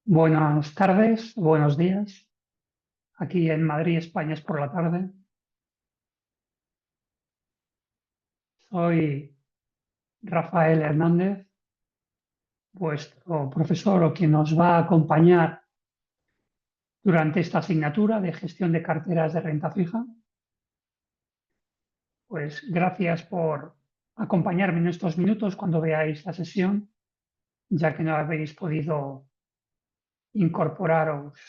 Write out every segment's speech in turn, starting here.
Buenas tardes, buenos días. Aquí en Madrid, España es por la tarde. Soy Rafael Hernández, vuestro profesor o quien nos va a acompañar durante esta asignatura de gestión de carteras de renta fija. Pues gracias por acompañarme en estos minutos cuando veáis la sesión, ya que no habéis podido incorporaros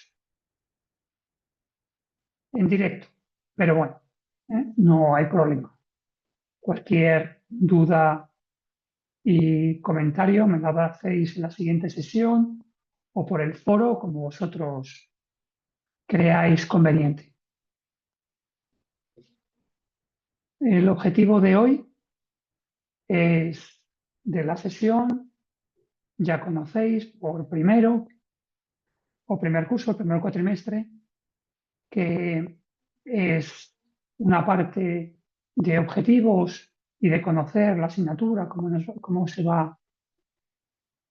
en directo. Pero bueno, no hay problema. Cualquier duda y comentario me lo hacéis en la siguiente sesión o por el foro, como vosotros creáis conveniente. El objetivo de hoy es de la sesión, ya conocéis por primero o primer curso, el primer cuatrimestre, que es una parte de objetivos y de conocer la asignatura, cómo se va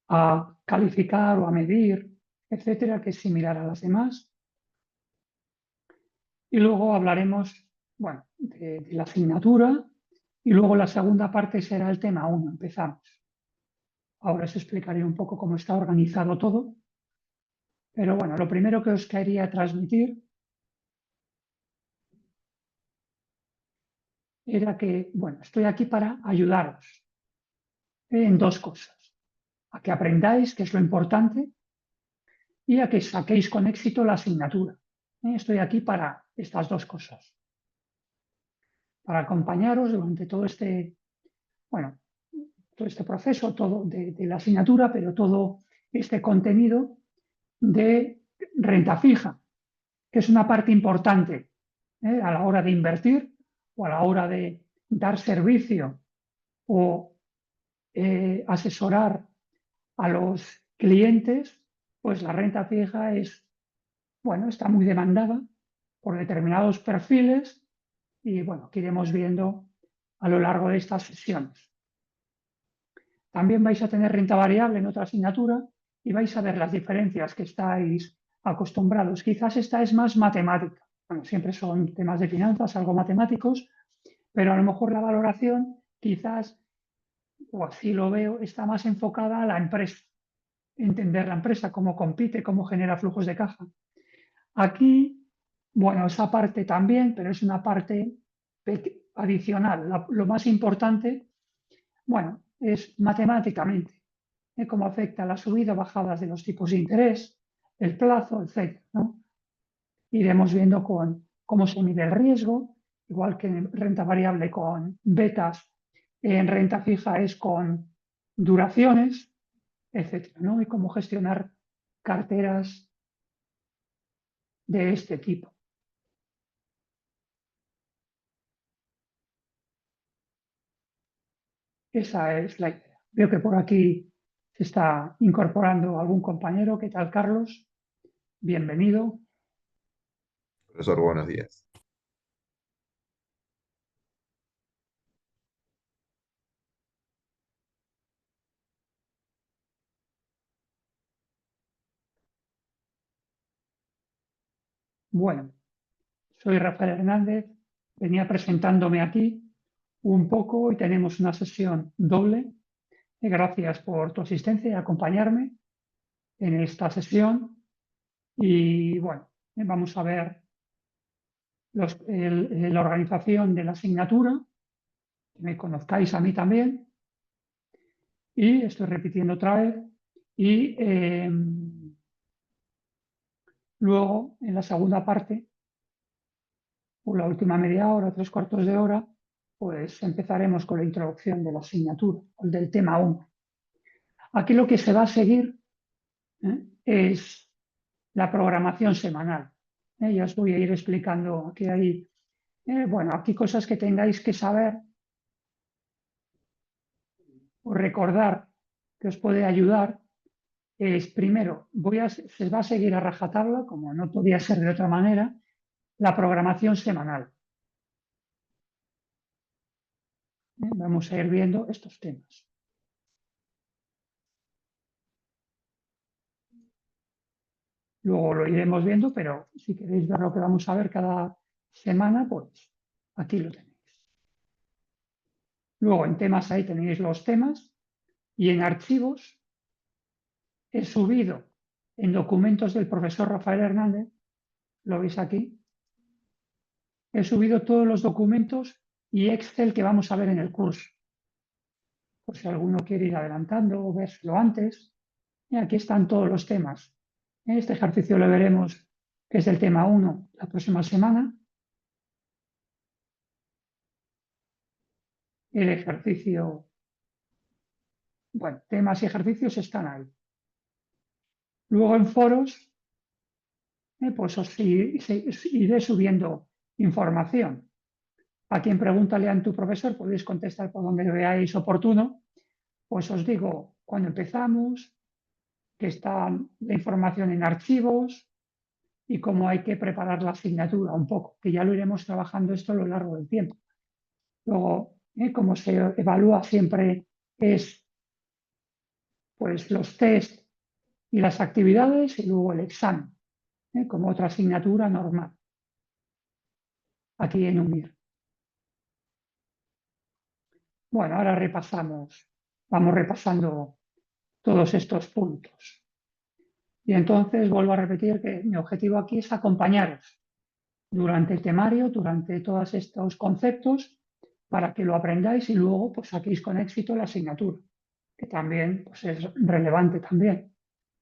a calificar o a medir, etcétera, que es similar a las demás. Y luego hablaremos, bueno, de la asignatura y luego la segunda parte será el tema 1. Empezamos. Ahora os explicaré un poco cómo está organizado todo. Pero bueno, lo primero que os quería transmitir era que, bueno, estoy aquí para ayudaros en dos cosas. A que aprendáis, que es lo importante, y a que saquéis con éxito la asignatura. Estoy aquí para estas dos cosas. Para acompañaros durante todo este, bueno, todo este proceso todo de la asignatura, pero todo este contenido de renta fija, que es una parte importante a la hora de invertir o a la hora de dar servicio o asesorar a los clientes, pues la renta fija es, bueno, está muy demandada por determinados perfiles y, bueno, que iremos viendo a lo largo de estas sesiones. También vais a tener renta variable en otra asignatura y vais a ver las diferencias que estáis acostumbrados. Quizás esta es más matemática. Bueno, siempre son temas de finanzas, algo matemáticos, pero a lo mejor la valoración quizás, o así lo veo, está más enfocada a la empresa. Entender la empresa, cómo compite, cómo genera flujos de caja. Aquí, bueno, esa parte también, pero es una parte adicional. Lo más importante, bueno, es matemáticamente cómo afecta la subida o bajadas de los tipos de interés, el plazo, etc. ¿no? Iremos viendo cómo se mide el riesgo, igual que en renta variable con betas, en renta fija es con duraciones, etc. ¿no? Y cómo gestionar carteras de este tipo. Esa es la idea. Veo que por aquí se está incorporando algún compañero. ¿Qué tal, Carlos? Bienvenido. Profesor, buenos días. Bueno, soy Rafael Hernández. Venía presentándome aquí un poco y tenemos una sesión doble. Gracias por tu asistencia y acompañarme en esta sesión. Y bueno, vamos a ver la organización de la asignatura, que me conozcáis a mí también. Y estoy repitiendo otra vez. Y luego, en la segunda parte, o la última media hora, tres cuartos de hora, pues empezaremos con la introducción de la asignatura, o del tema 1. Aquí lo que se va a seguir es la programación semanal. Ya os voy a ir explicando aquí hay, bueno, aquí cosas que tengáis que saber o recordar que os puede ayudar. Es primero, se va a seguir a rajatabla, como no podía ser de otra manera, la programación semanal. Vamos a ir viendo estos temas. Luego lo iremos viendo, pero si queréis ver lo que vamos a ver cada semana, pues aquí lo tenéis. Luego en temas ahí tenéis los temas y en archivos he subido en documentos del profesor Rafael Hernández, lo veis aquí, he subido todos los documentos y Excel que vamos a ver en el curso. Por si alguno quiere ir adelantando o verlo antes. Y aquí están todos los temas. Este ejercicio lo veremos, que es el tema 1, la próxima semana. El ejercicio, bueno, temas y ejercicios están ahí. Luego en foros, pues os iré subiendo información. A quien pregúntale a tu profesor, podéis contestar por donde veáis oportuno. Pues os digo cuando empezamos, que está la información en archivos y cómo hay que preparar la asignatura un poco, que ya lo iremos trabajando esto a lo largo del tiempo. Luego, como se evalúa siempre es pues los test y las actividades y luego el examen, como otra asignatura normal, aquí en UNIR. Bueno, ahora vamos repasando todos estos puntos. Y entonces vuelvo a repetir que mi objetivo aquí es acompañaros durante el temario, durante todos estos conceptos, para que lo aprendáis y luego pues saquéis con éxito la asignatura, que también pues, es relevante también.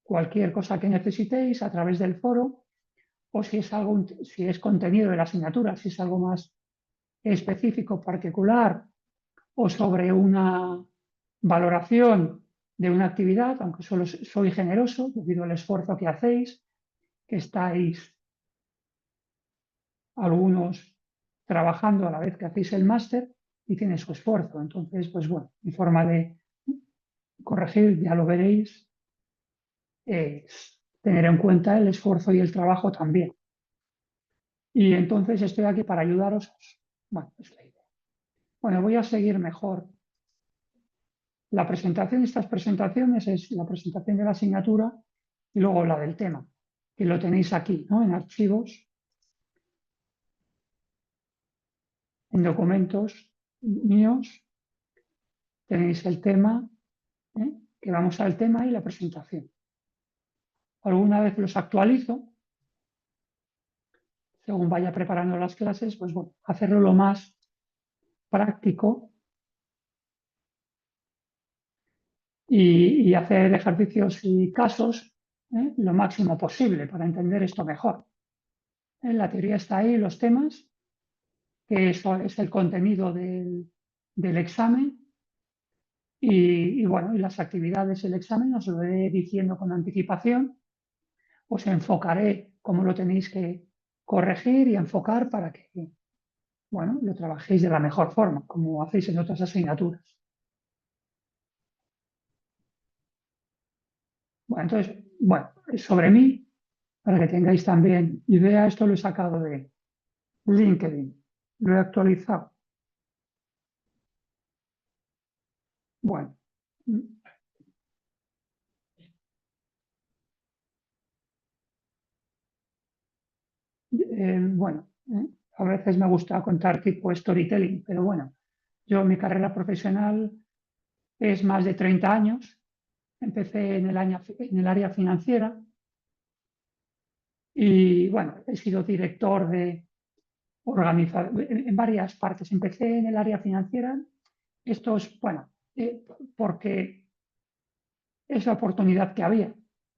Cualquier cosa que necesitéis a través del foro o si es contenido de la asignatura, si es algo más específico, particular o sobre una valoración de una actividad, aunque solo soy generoso debido al esfuerzo que hacéis, que estáis algunos trabajando a la vez que hacéis el máster y tiene su esfuerzo. Entonces, pues bueno, mi forma de corregir, ya lo veréis, es tener en cuenta el esfuerzo y el trabajo también. Y entonces estoy aquí para ayudaros. Bueno, es la idea. Bueno, voy a seguir mejor. La presentación, estas presentaciones es la presentación de la asignatura y luego la del tema, que lo tenéis aquí, ¿no? En archivos, en documentos míos, tenéis el tema, que vamos al tema y la presentación. Alguna vez los actualizo, según vaya preparando las clases, pues bueno, hacerlo lo más práctico y hacer ejercicios y casos lo máximo posible para entender esto mejor. La teoría está ahí, los temas, que eso es el contenido del examen y bueno, y las actividades del examen os lo iré diciendo con anticipación, os enfocaré cómo lo tenéis que corregir y enfocar para que, bueno, lo trabajéis de la mejor forma, como hacéis en otras asignaturas. Bueno, entonces, bueno, sobre mí, para que tengáis también idea, esto lo he sacado de LinkedIn, lo he actualizado. Bueno, bueno, a veces me gusta contar tipo storytelling, pero bueno, yo mi carrera profesional es más de 30 años. Empecé en el área financiera y bueno, he sido director de en varias partes. Empecé en el área financiera. Esto es, bueno, porque es la oportunidad que había.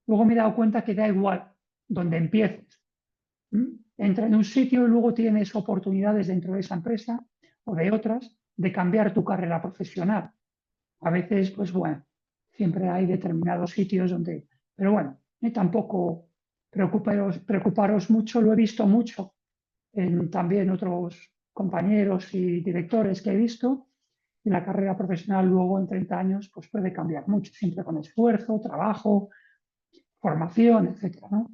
Luego me he dado cuenta que da igual donde empieces. Entra en un sitio y luego tienes oportunidades dentro de esa empresa o de otras de cambiar tu carrera profesional. A veces, pues bueno, siempre hay determinados sitios donde, pero bueno, tampoco preocuparos mucho, lo he visto mucho en también otros compañeros y directores que he visto, y la carrera profesional luego en 30 años pues puede cambiar mucho, siempre con esfuerzo, trabajo, formación, etcétera, ¿no?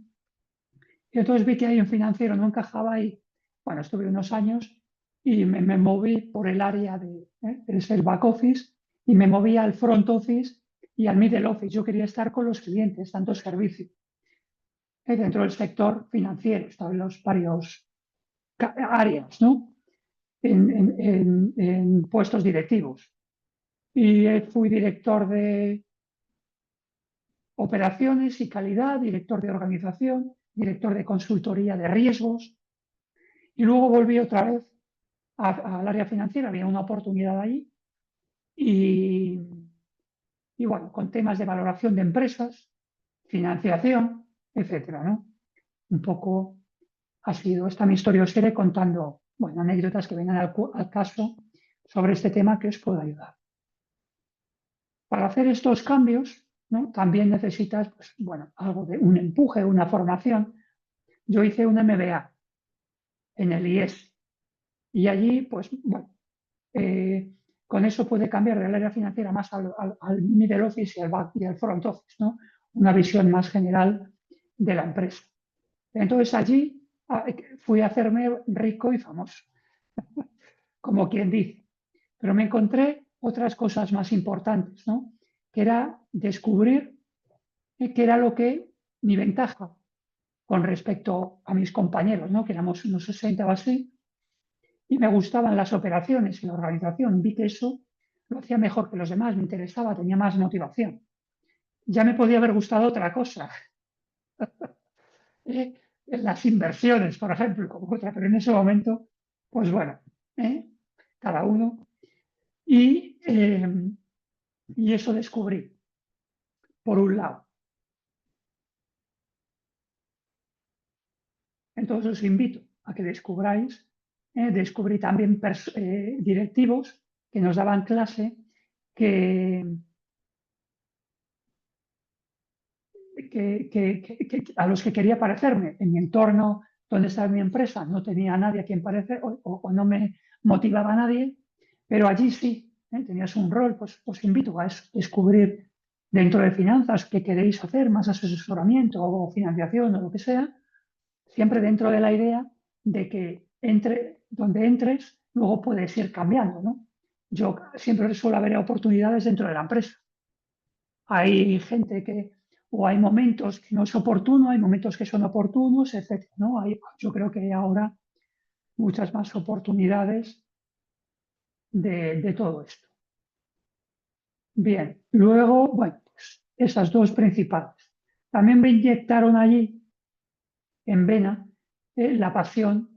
Y entonces vi que ahí en financiero no encajaba y, bueno, estuve unos años y me moví por el área es el back office y me moví al front office y al middle office. Yo quería estar con los clientes, tanto servicio. dentro del sector financiero, estaba en los varios áreas, ¿no? En puestos directivos. Y fui director de operaciones y calidad, director de organización, director de consultoría de riesgos. Y luego volví otra vez al área financiera, había una oportunidad ahí. Y, y bueno, con temas de valoración de empresas, financiación, etcétera, ¿no? Un poco ha sido esta mi historia. Os iré contando, bueno, anécdotas que vengan al caso sobre este tema que os puedo ayudar. Para hacer estos cambios, ¿no? También necesitas, pues, bueno, algo de un empuje, una formación. Yo hice un MBA en el IES y allí, pues, bueno, con eso puede cambiar del área financiera más al middle office y al front office, ¿no? Una visión más general de la empresa. Entonces allí fui a hacerme rico y famoso, como quien dice. Pero me encontré otras cosas más importantes, ¿no? Que era descubrir qué era lo que mi ventaja con respecto a mis compañeros, ¿no? Que éramos unos 60 o así, y me gustaban las operaciones y la organización. Vi que eso lo hacía mejor que los demás, me interesaba, tenía más motivación. Ya me podía haber gustado otra cosa, ¿eh? Las inversiones, por ejemplo, como otra, pero en ese momento, pues bueno, ¿eh? Cada uno. Y, eh, y eso descubrí, por un lado. Entonces os invito a que descubráis, descubrí también directivos que nos daban clase que, a los que quería parecerme. En mi entorno donde estaba mi empresa no tenía a nadie a quien parecer o no me motivaba a nadie, pero allí sí, tenías un rol, pues os invito a eso, descubrir dentro de finanzas qué queréis hacer, más asesoramiento o financiación o lo que sea, siempre dentro de la idea de que donde entres, luego puedes ir cambiando, ¿no? Yo siempre suelo haber oportunidades dentro de la empresa. Hay gente o hay momentos que no es oportuno, hay momentos que son oportunos, etcétera, ¿no? Yo creo que hay ahora muchas más oportunidades de todo esto. Bien, luego, bueno, pues esas dos principales. También me inyectaron allí, en vena, la pasión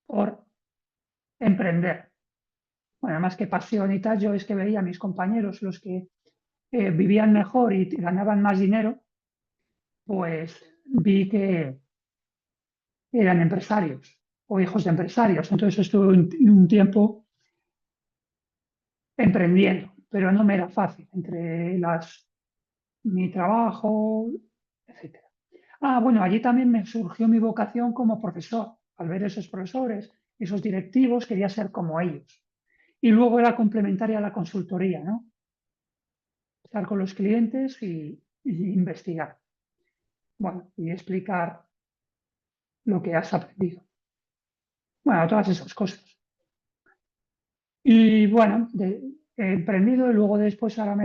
por emprender. Bueno, más que pasión y tal, yo es que veía a mis compañeros, los que vivían mejor y ganaban más dinero, pues vi que eran empresarios o hijos de empresarios. Entonces estuve un tiempo emprendiendo, pero no me era fácil entre mi trabajo, etcétera. Ah, bueno, allí también me surgió mi vocación como profesor. Al ver esos profesores, esos directivos, quería ser como ellos. Y luego era complementaria a la consultoría, ¿no? Estar con los clientes y investigar. Bueno, y explicar lo que has aprendido. Bueno, todas esas cosas. Y bueno, he emprendido y luego después ahora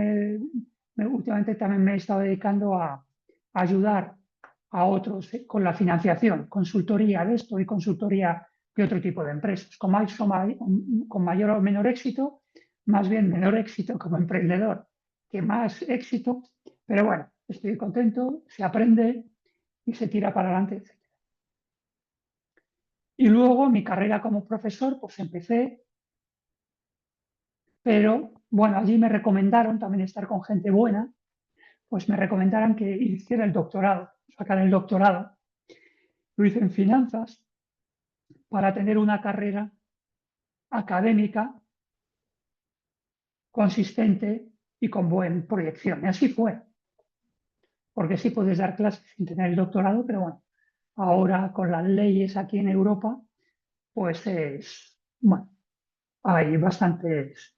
últimamente también me he estado dedicando a ayudar a otros con la financiación, consultoría de esto y consultoría de otro tipo de empresas, con mayor o menor éxito, más bien menor éxito como emprendedor que más éxito, pero bueno, estoy contento, se aprende y se tira para adelante, etc. Y luego mi carrera como profesor, pues empecé, pero bueno, allí me recomendaron también estar con gente buena, pues me recomendaron que hiciera el doctorado, sacar el doctorado. Lo hice en finanzas para tener una carrera académica consistente y con buena proyección. Y así fue, porque sí puedes dar clases sin tener el doctorado, pero bueno, ahora con las leyes aquí en Europa, pues bueno, hay bastantes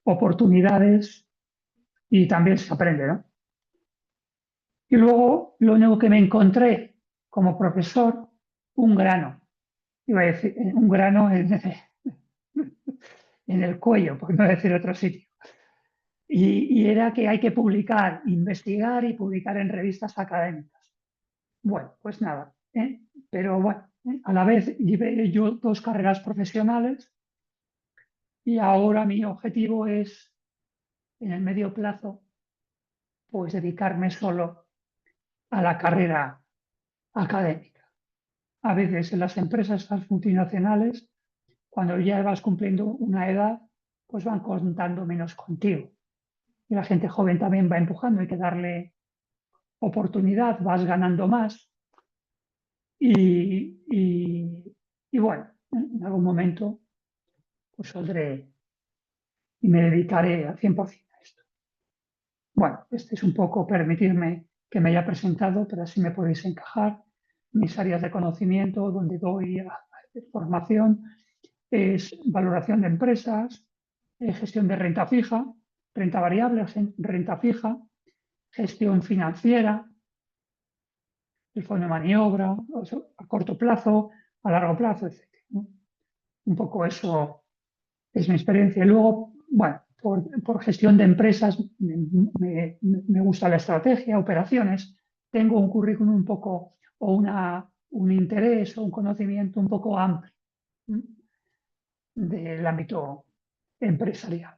oportunidades y también se aprende, ¿no? Y luego lo único que me encontré como profesor, un grano, iba a decir, un grano en el cuello, por no decir otro sitio. Y era que hay que publicar, investigar y publicar en revistas académicas. Bueno, pues nada, pero bueno, a la vez llevé yo dos carreras profesionales y ahora mi objetivo es, en el medio plazo, pues dedicarme solo a la carrera académica. A veces en las empresas estas multinacionales, cuando ya vas cumpliendo una edad, pues van contando menos contigo. Y la gente joven también va empujando, hay que darle oportunidad, vas ganando más y bueno, en algún momento pues saldré y me dedicaré al 100% a esto. Bueno, este es un poco permitirme que me haya presentado, pero así me podéis encajar. Mis áreas de conocimiento, donde doy formación, es valoración de empresas, gestión de renta fija, renta variable, renta fija, gestión financiera, el fondo de maniobra, a corto plazo, a largo plazo, etc., ¿no? Un poco eso es mi experiencia. Y luego, bueno, por gestión de empresas me gusta la estrategia, operaciones. Tengo un currículum un poco, o un interés o un conocimiento un poco amplio, ¿no?, del ámbito empresarial.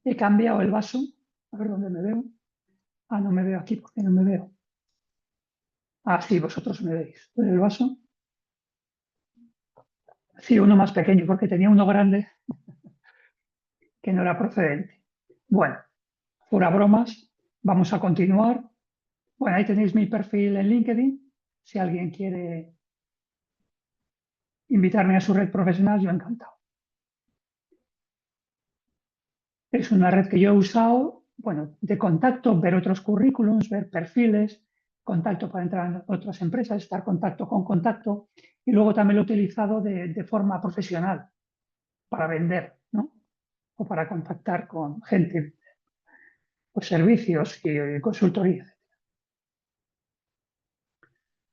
He cambiado el vaso, a ver dónde me veo. Ah, no me veo aquí porque no me veo. Ah, sí, vosotros me veis. ¿Pero el vaso? Sí, uno más pequeño porque tenía uno grande que no era procedente. Bueno, fuera bromas, vamos a continuar. Bueno, ahí tenéis mi perfil en LinkedIn. Si alguien quiere invitarme a su red profesional, yo encantado. Es una red que yo he usado, bueno, de contacto, ver otros currículums, ver perfiles, contacto para entrar en otras empresas, estar contacto con contacto, y luego también lo he utilizado de forma profesional para vender, ¿no? O para contactar con gente, pues servicios y consultoría.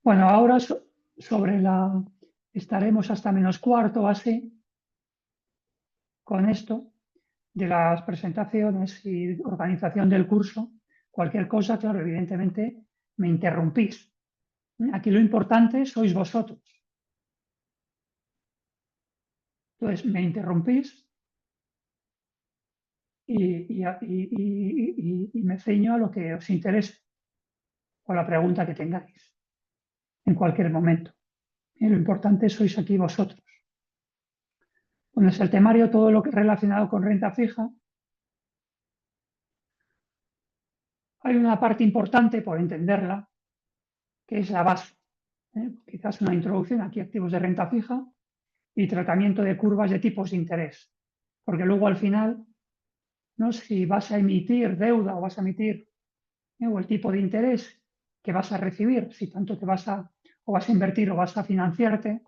Bueno, ahora sobre estaremos hasta menos cuarto así con esto de las presentaciones y organización del curso. Cualquier cosa, claro, evidentemente me interrumpís. Aquí lo importante sois vosotros. Entonces me interrumpís y me ceño a lo que os interese o la pregunta que tengáis en cualquier momento. Y lo importante sois aquí vosotros. Bueno, es el temario, todo lo que es relacionado con renta fija. Hay una parte importante por entenderla, que es la base. Quizás una introducción aquí, activos de renta fija y tratamiento de curvas de tipos de interés. Porque luego al final, ¿no?, si vas a emitir deuda o vas a emitir, o el tipo de interés que vas a recibir, si tanto o vas a invertir o vas a financiarte,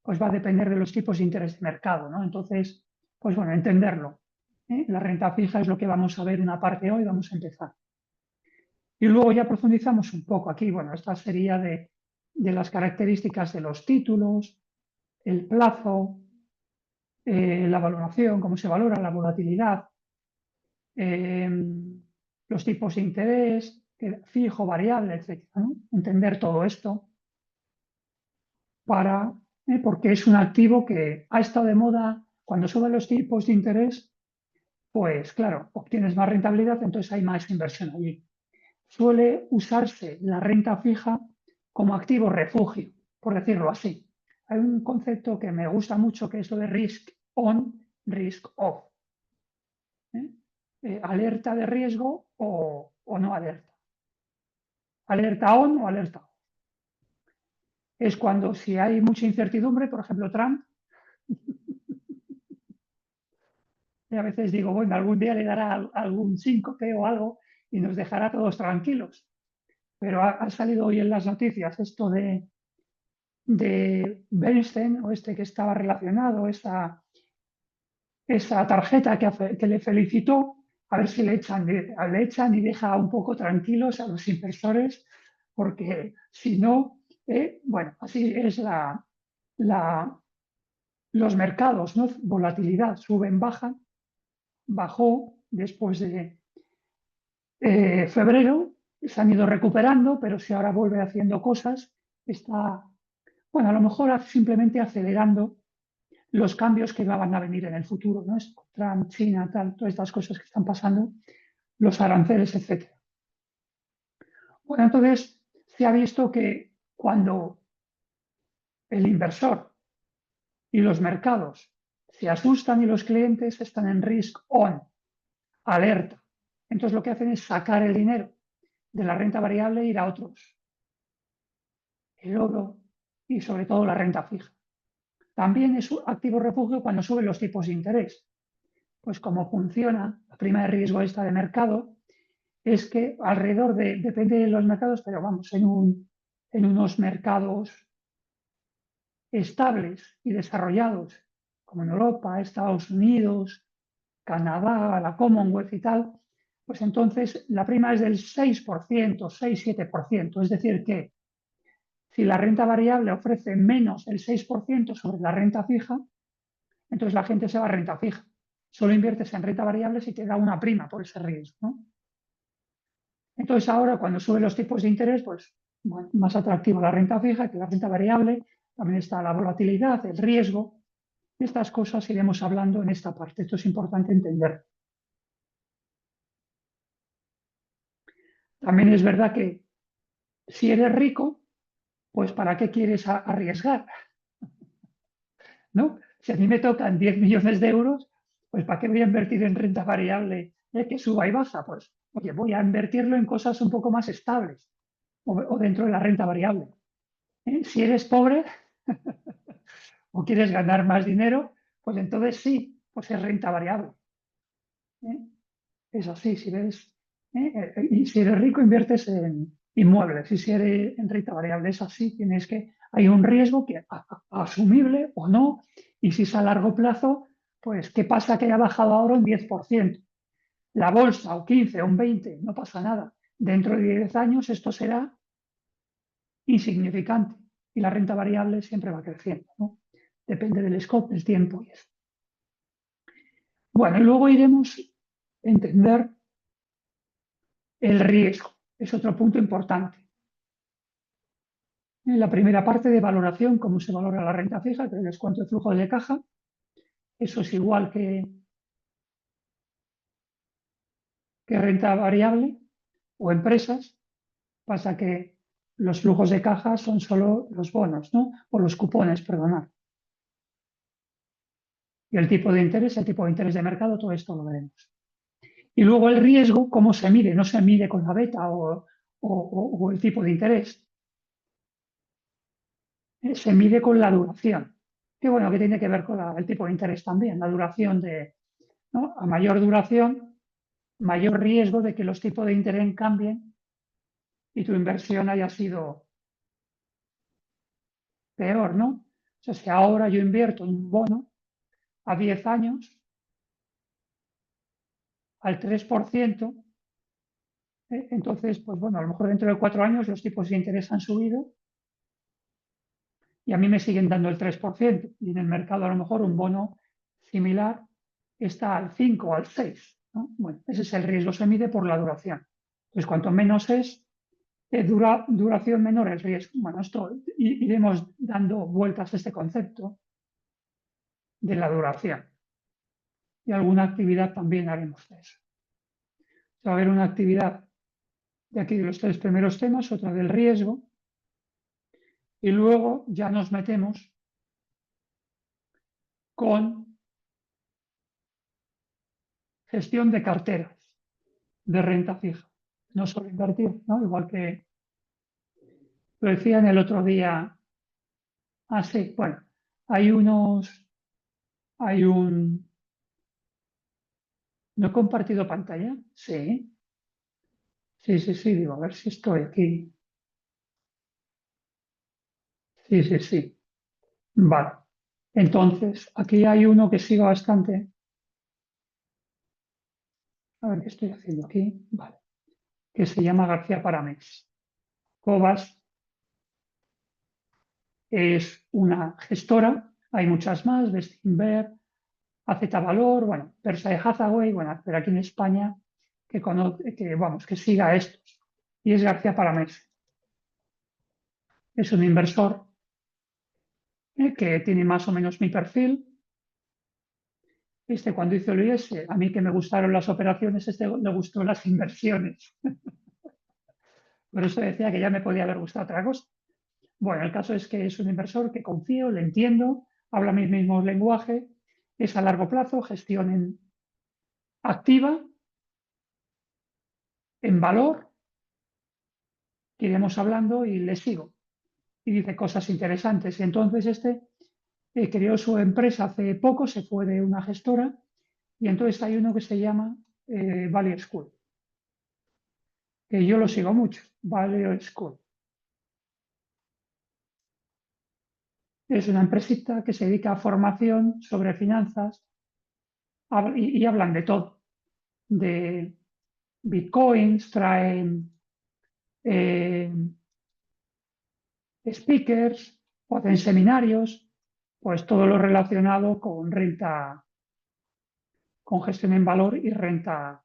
pues va a depender de los tipos de interés de mercado, ¿no? Entonces, pues bueno, entenderlo. La renta fija es lo que vamos a ver una parte hoy, vamos a empezar. Y luego ya profundizamos un poco aquí. Bueno, esta sería de las características de los títulos, el plazo, la valoración, cómo se valora la volatilidad, eh, los tipos de interés, fijo, variable, etc., ¿no? Entender todo esto porque es un activo que ha estado de moda. Cuando suben los tipos de interés, pues claro, obtienes más rentabilidad, entonces hay más inversión allí. Suele usarse la renta fija como activo refugio, por decirlo así. Hay un concepto que me gusta mucho que es lo de risk on, risk off. ¿eh? Alerta de riesgo o no alerta. Alerta on o alerta off. Es cuando si hay mucha incertidumbre, por ejemplo Trump, y a veces digo, bueno, algún día le dará algún síncope o algo y nos dejará todos tranquilos. Pero ha salido hoy en las noticias esto de Bernstein, o este que estaba relacionado, esa tarjeta que le felicitó, a ver si le echan y deja un poco tranquilos a los inversores, porque si no, bueno, así es los mercados, ¿no? Volatilidad, suben, bajan, bajó después febrero se han ido recuperando, pero si ahora vuelve haciendo cosas, está, bueno, a lo mejor simplemente acelerando los cambios que van a venir en el futuro, ¿no? Trump, China, tal, todas estas cosas que están pasando, los aranceles, etcétera. Bueno, entonces se ha visto que cuando el inversor y los mercados se asustan y los clientes están en risk on, alerta, entonces lo que hacen es sacar el dinero de la renta variable e ir a otros, el oro y sobre todo la renta fija. También es un activo refugio cuando suben los tipos de interés. Pues como funciona la prima de riesgo esta de mercado, es que alrededor de, depende de los mercados, pero vamos, en unos mercados estables y desarrollados, como en Europa, Estados Unidos, Canadá, la Commonwealth y tal, pues entonces la prima es del 6%, 6-7%. Es decir, que si la renta variable ofrece menos del 6% sobre la renta fija, entonces la gente se va a renta fija. Solo inviertes en renta variable si te da una prima por ese riesgo, ¿no? Entonces ahora cuando suben los tipos de interés, pues bueno, más atractiva la renta fija que la renta variable. También está la volatilidad, el riesgo. Y estas cosas iremos hablando en esta parte. Esto es importante entender. También es verdad que si eres rico, pues ¿para qué quieres arriesgar? ¿No? Si a mí me tocan 10 millones de euros, pues ¿para qué voy a invertir en renta variable que suba y baja? Pues, oye, voy a invertirlo en cosas un poco más estables o dentro de la renta variable. Si eres pobre o quieres ganar más dinero, pues entonces sí, pues es renta variable. ¿Eh? Es así, si ves, y si eres rico inviertes en inmuebles, y si eres en renta variable es así, tienes que, hay un riesgo que asumible o no, y si es a largo plazo, pues ¿qué pasa que haya bajado ahora un 10%? La bolsa o 15 o un 20, no pasa nada. Dentro de 10 años esto será insignificante y la renta variable siempre va creciendo, ¿no? Depende del scope, del tiempo y eso. Bueno, y luego iremos a entender el riesgo. Es otro punto importante. En la primera parte de valoración, cómo se valora la renta fija, que les cuento el flujo de caja. Eso es igual que renta variable o empresas. Pasa que los flujos de caja son solo los bonos, ¿no? O los cupones, perdonad. Y el tipo de interés de mercado, todo esto lo veremos. Y luego el riesgo, ¿cómo se mide? No se mide con la beta o el tipo de interés. Se mide con la duración. Que bueno, que tiene que ver con el tipo de interés también. La duración de, ¿no? A mayor duración, mayor riesgo de que los tipos de interés cambien y tu inversión haya sido peor, ¿no? O sea, si ahora yo invierto en un bono a 10 años al 3%, entonces, pues bueno, a lo mejor dentro de 4 años los tipos de interés han subido y a mí me siguen dando el 3%. Y en el mercado a lo mejor un bono similar está al 5 o al 6, ¿no? Bueno, ese es el riesgo, se mide por la duración. Entonces, cuanto menos es, duración menor el riesgo. Bueno, esto iremos dando vueltas a este concepto de la duración. Y alguna actividad también haremos de eso. Va a haber una actividad de aquí de los 3 primeros temas, otra del riesgo, y luego ya nos metemos con gestión de carteras de renta fija. No solo invertir, ¿no? Igual que lo decían el otro día. Ah, sí, bueno, hay un, ¿no he compartido pantalla? Sí, sí, digo, a ver si estoy aquí. Sí. Vale. Entonces, aquí hay uno que sigo bastante. A ver qué estoy haciendo aquí. Vale. Que se llama García Paramés. Cobas es una gestora, hay muchas más, Bestinver, AZ Valor, bueno, Berkshire Hathaway, bueno, pero aquí en España, que siga a estos. Y es García Palamés. Es un inversor que tiene más o menos mi perfil. Cuando hizo el IES, a mí que me gustaron las operaciones, le gustó las inversiones. Por eso decía que ya me podía haber gustado otra cosa. Bueno, el caso es que es un inversor que confío, le entiendo, habla mi mismo lenguaje, es a largo plazo, gestión activa, en valor, que iremos hablando y le sigo. Y dice cosas interesantes. Y entonces creó su empresa hace poco, se fue de una gestora, y entonces hay uno que se llama Value School, que yo lo sigo mucho, Value School. Es una empresita que se dedica a formación sobre finanzas y hablan de todo, de bitcoins, traen eh, speakers, o hacen seminarios, pues todo lo relacionado con renta, con gestión en valor y renta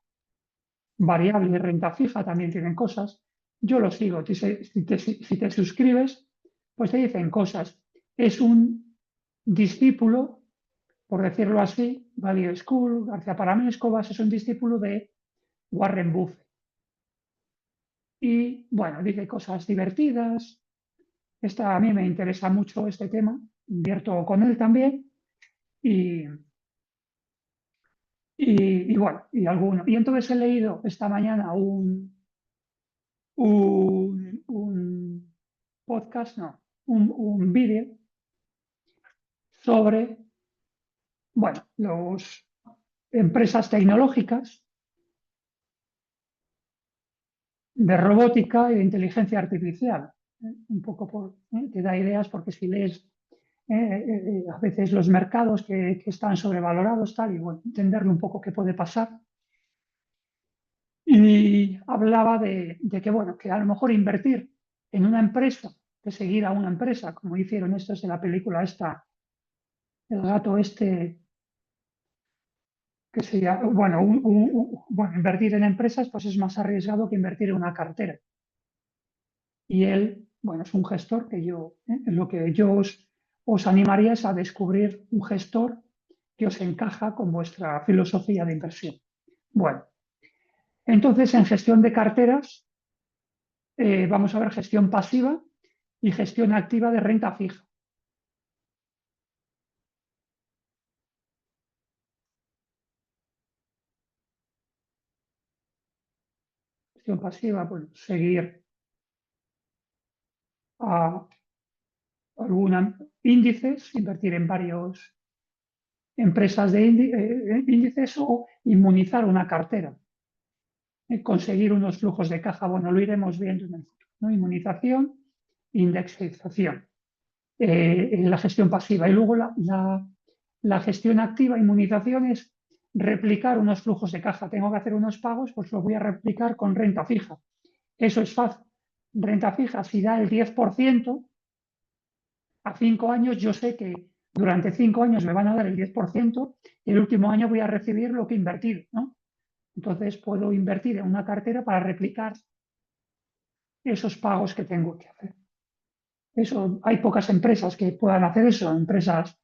variable y renta fija, también tienen cosas. Yo lo sigo, si te suscribes, pues te dicen cosas. Es un discípulo, por decirlo así, Value School, García Paramés Cobas es un discípulo de Warren Buffett. Y bueno, dice cosas divertidas. A mí me interesa mucho este tema, invierto con él también. Y, bueno, y alguno. Y entonces he leído esta mañana un podcast, no, un vídeo sobre, bueno, las empresas tecnológicas de robótica y de inteligencia artificial. Un poco te da ideas porque si lees a veces los mercados que están sobrevalorados, tal, y bueno, entenderlo un poco qué puede pasar. Y hablaba de que, bueno, que a lo mejor invertir en una empresa, que seguir a una empresa, como hicieron estos de la película esta, el gato que sería, bueno, bueno, invertir en empresas pues es más arriesgado que invertir en una cartera. Y él, bueno, es un gestor que lo que yo os animaría es a descubrir un gestor que os encaja con vuestra filosofía de inversión. Bueno, entonces en gestión de carteras vamos a ver gestión pasiva y gestión activa de renta fija. Gestión pasiva, bueno, seguir a algunos índices, invertir en varios empresas de índices o inmunizar una cartera. Conseguir unos flujos de caja, bueno, lo iremos viendo en el futuro, ¿no? Inmunización, indexación, en la gestión pasiva. Y luego la gestión activa, inmunización, es replicar unos flujos de caja. Tengo que hacer unos pagos, pues los voy a replicar con renta fija. Eso es fácil. Renta fija, si da el 10%, a 5 años yo sé que durante 5 años me van a dar el 10% y el último año voy a recibir lo que he invertido, ¿no? Entonces puedo invertir en una cartera para replicar esos pagos que tengo que hacer. Eso, hay pocas empresas que puedan hacer eso, empresas,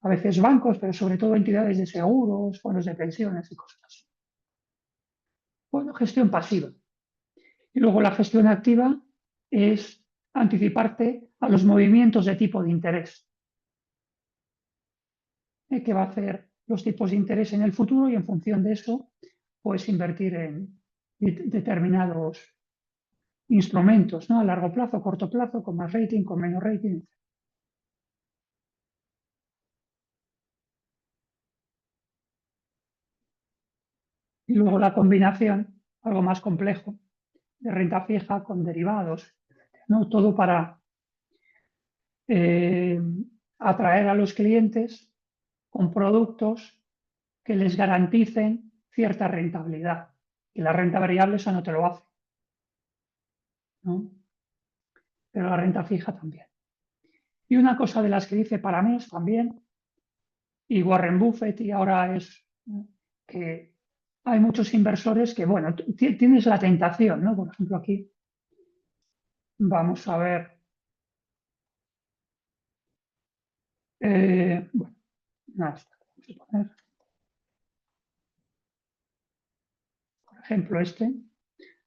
a veces bancos, pero sobre todo entidades de seguros, fondos de pensiones y cosas así. Bueno, gestión pasiva. Y luego la gestión activa es anticiparte a los movimientos de tipo de interés que va a hacer los tipos de interés en el futuro y en función de eso, pues invertir en determinados instrumentos, ¿no? A largo plazo, corto plazo, con más rating, con menos rating. Y luego la combinación, algo más complejo, de renta fija con derivados, ¿no? Todo para eh, atraer a los clientes con productos que les garanticen cierta rentabilidad. Y la renta variable eso no te lo hace, ¿no? Pero la renta fija también. Y una cosa de las que dice Paramés también, y Warren Buffett, y ahora es que hay muchos inversores que, bueno, tienes la tentación, ¿no? Por ejemplo, aquí vamos a ver, bueno, nada, vamos a poner, por ejemplo,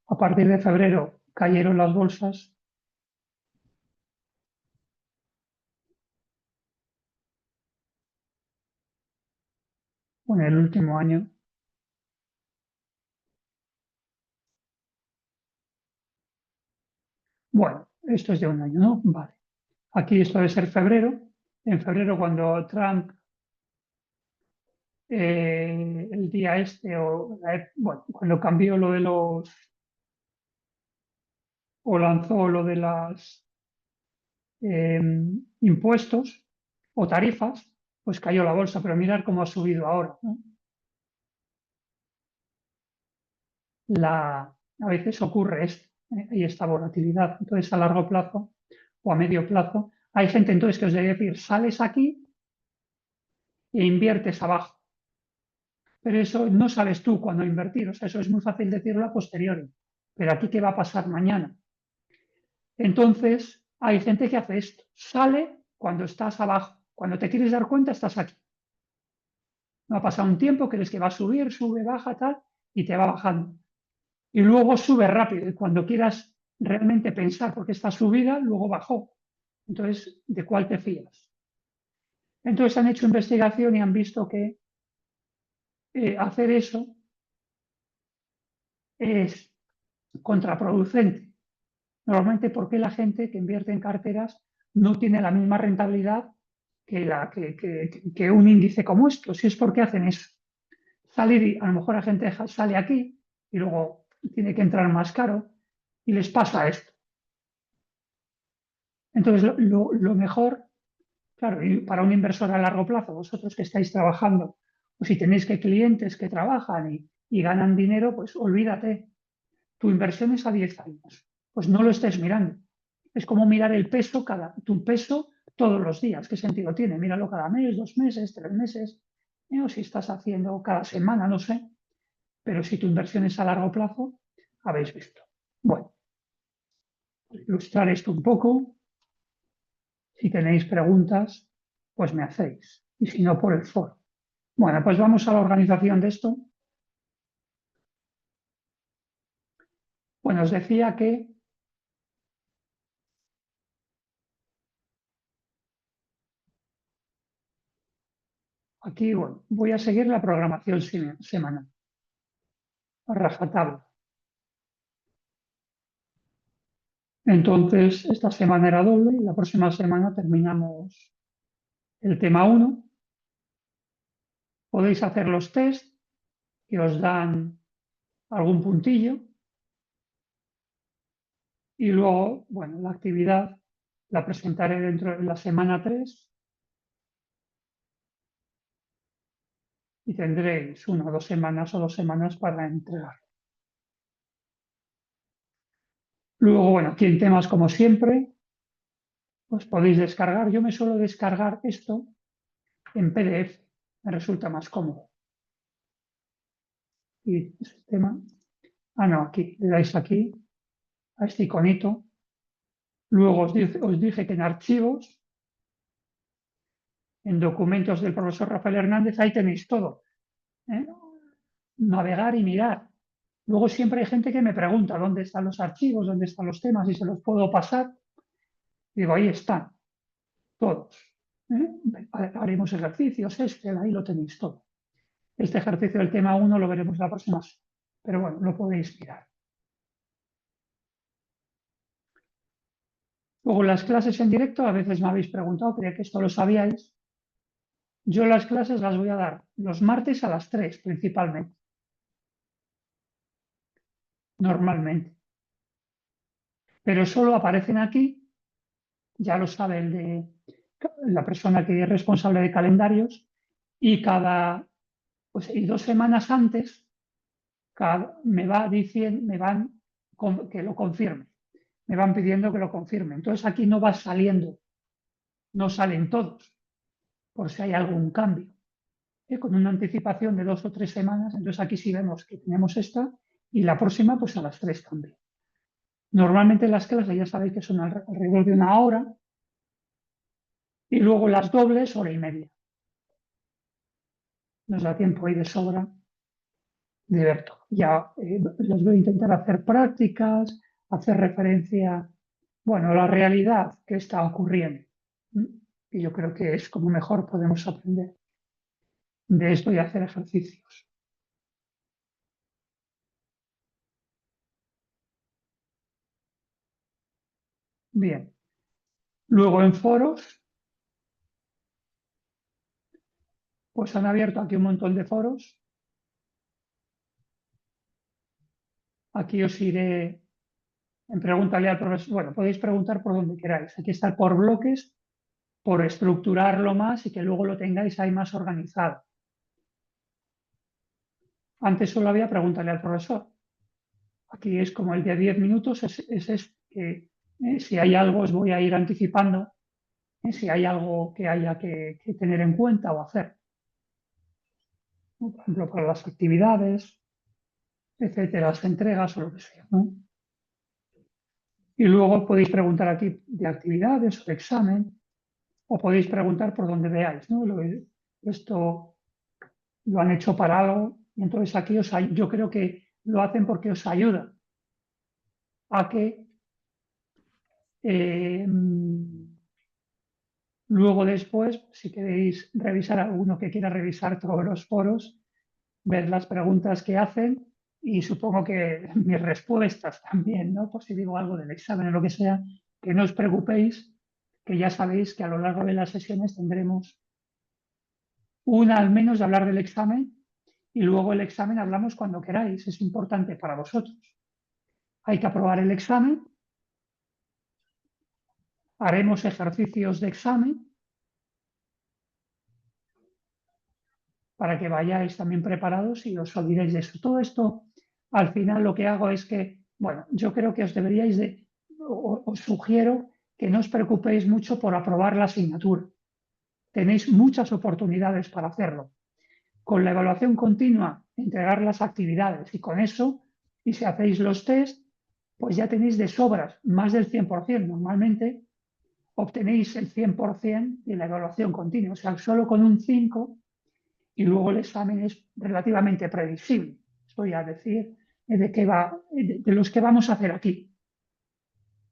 a partir de febrero cayeron las bolsas. Bueno, el último año. Bueno, esto es de un año, ¿no? Vale. Aquí esto debe ser febrero. En febrero, cuando Trump, el día bueno, cuando cambió lo de o lanzó lo de las eh, impuestos o tarifas, pues cayó la bolsa, pero mirar cómo ha subido ahora, ¿no? A veces ocurre esto, hay esta volatilidad. Entonces, a largo plazo o a medio plazo, hay gente entonces que os debe decir, sales aquí e inviertes abajo. Pero eso no sabes tú cuándo invertir, o sea, eso es muy fácil decirlo a posteriori. Pero aquí, ¿qué va a pasar mañana? Entonces, hay gente que hace esto, sale cuando estás abajo, cuando te quieres dar cuenta estás aquí. No ha pasado un tiempo, crees que va a subir, sube, baja, tal, y te va bajando. Y luego sube rápido, y cuando quieras realmente pensar por qué está subida, luego bajó. Entonces, ¿de cuál te fías? Entonces han hecho investigación y han visto que hacer eso es contraproducente. Normalmente, ¿por qué la gente que invierte en carteras no tiene la misma rentabilidad que un índice como esto? Si es porque hacen eso. Salir, a lo mejor la gente sale aquí y luego tiene que entrar más caro y les pasa esto. Entonces, lo mejor, claro, y para un inversor a largo plazo, vosotros que estáis trabajando, o si tenéis que clientes que trabajan y ganan dinero, pues olvídate, tu inversión es a 10 años. Pues no lo estés mirando. Es como mirar el peso, tu peso todos los días. ¿Qué sentido tiene? Míralo cada mes, 2 meses, 3 meses, o si estás haciendo cada semana, no sé. Pero si tu inversión es a largo plazo, habéis visto. Bueno, para ilustrar esto un poco, si tenéis preguntas, pues me hacéis. Y si no, por el foro. Bueno, pues vamos a la organización de esto. Bueno, os decía que aquí, bueno, voy a seguir la programación semanal, a rajatabla. Entonces, esta semana era doble y la próxima semana terminamos el tema 1. Podéis hacer los test que os dan algún puntillo y luego, bueno, la actividad la presentaré dentro de la semana 3 y tendréis 1 o 2 semanas o 2 semanas para entregar. Luego, bueno, aquí en temas como siempre, pues podéis descargar. Yo me suelo descargar esto en PDF, me resulta más cómodo. Y sistema, no, aquí, le dais aquí a este iconito. Luego os dije que en archivos, en documentos del profesor Rafael Hernández, ahí tenéis todo, ¿eh? Navegar y mirar. Luego siempre hay gente que me pregunta dónde están los archivos, dónde están los temas y se los puedo pasar. Digo, ahí están, todos. Haremos ejercicios, ahí lo tenéis todo. Este ejercicio del tema 1 lo veremos la próxima, pero bueno, lo podéis mirar. Luego las clases en directo, a veces me habéis preguntado, creía que esto lo sabíais. Yo las clases las voy a dar los martes a las 3 principalmente, normalmente. Pero solo aparecen aquí, ya lo sabe la persona que es responsable de calendarios, y y 2 semanas antes me va diciendo, que lo confirme, me van pidiendo que lo confirme. Entonces aquí no va saliendo, no salen todos, por si hay algún cambio. con una anticipación de 2 o 3 semanas. Entonces aquí sí vemos que tenemos esta y la próxima pues a las 3 también. Normalmente las clases ya sabéis que son alrededor de 1 hora y luego las dobles 1 hora y media. Nos da tiempo ahí de sobra de ver todo. Ya les voy a intentar hacer prácticas, hacer referencia, bueno, a la realidad que está ocurriendo. Y yo creo que es como mejor podemos aprender de esto y hacer ejercicios. Bien. Luego en foros, pues han abierto aquí un montón de foros. Aquí os iré en pregúntale al profesor. Bueno, podéis preguntar por donde queráis. Aquí está por bloques, por estructurarlo más y que luego lo tengáis ahí más organizado. Antes solo había pregúntale al profesor. Aquí es como el de 10 minutos, que si hay algo os voy a ir anticipando, si hay algo que haya que tener en cuenta o hacer, ¿no? Por ejemplo, para las actividades, etcétera, las entregas o lo que sea, ¿no? Y luego podéis preguntar aquí de actividades o de examen, o podéis preguntar por donde veáis, ¿no? Esto lo han hecho para algo, y entonces aquí yo creo que lo hacen porque os ayuda a que eh, luego después, si queréis revisar alguno que quiera revisar todos los foros, ver las preguntas que hacen y supongo que mis respuestas también, ¿no? Por si digo algo del examen o lo que sea, que no os preocupéis, que ya sabéis que a lo largo de las sesiones tendremos una al menos de hablar del examen y luego el examen hablamos cuando queráis, es importante para vosotros. Hay que aprobar el examen, haremos ejercicios de examen para que vayáis también preparados y os olvidéis de eso. Todo esto, al final, lo que hago es que, bueno, yo creo que os deberíais os sugiero que no os preocupéis mucho por aprobar la asignatura. Tenéis muchas oportunidades para hacerlo. Con la evaluación continua, entregar las actividades y con eso, y si hacéis los test, pues ya tenéis de sobras más del 100%. Normalmente obtenéis el 100% de la evaluación continua. O sea, solo con un 5 y luego el examen es relativamente previsible. Estoy a decir de qué va, de los que vamos a hacer aquí.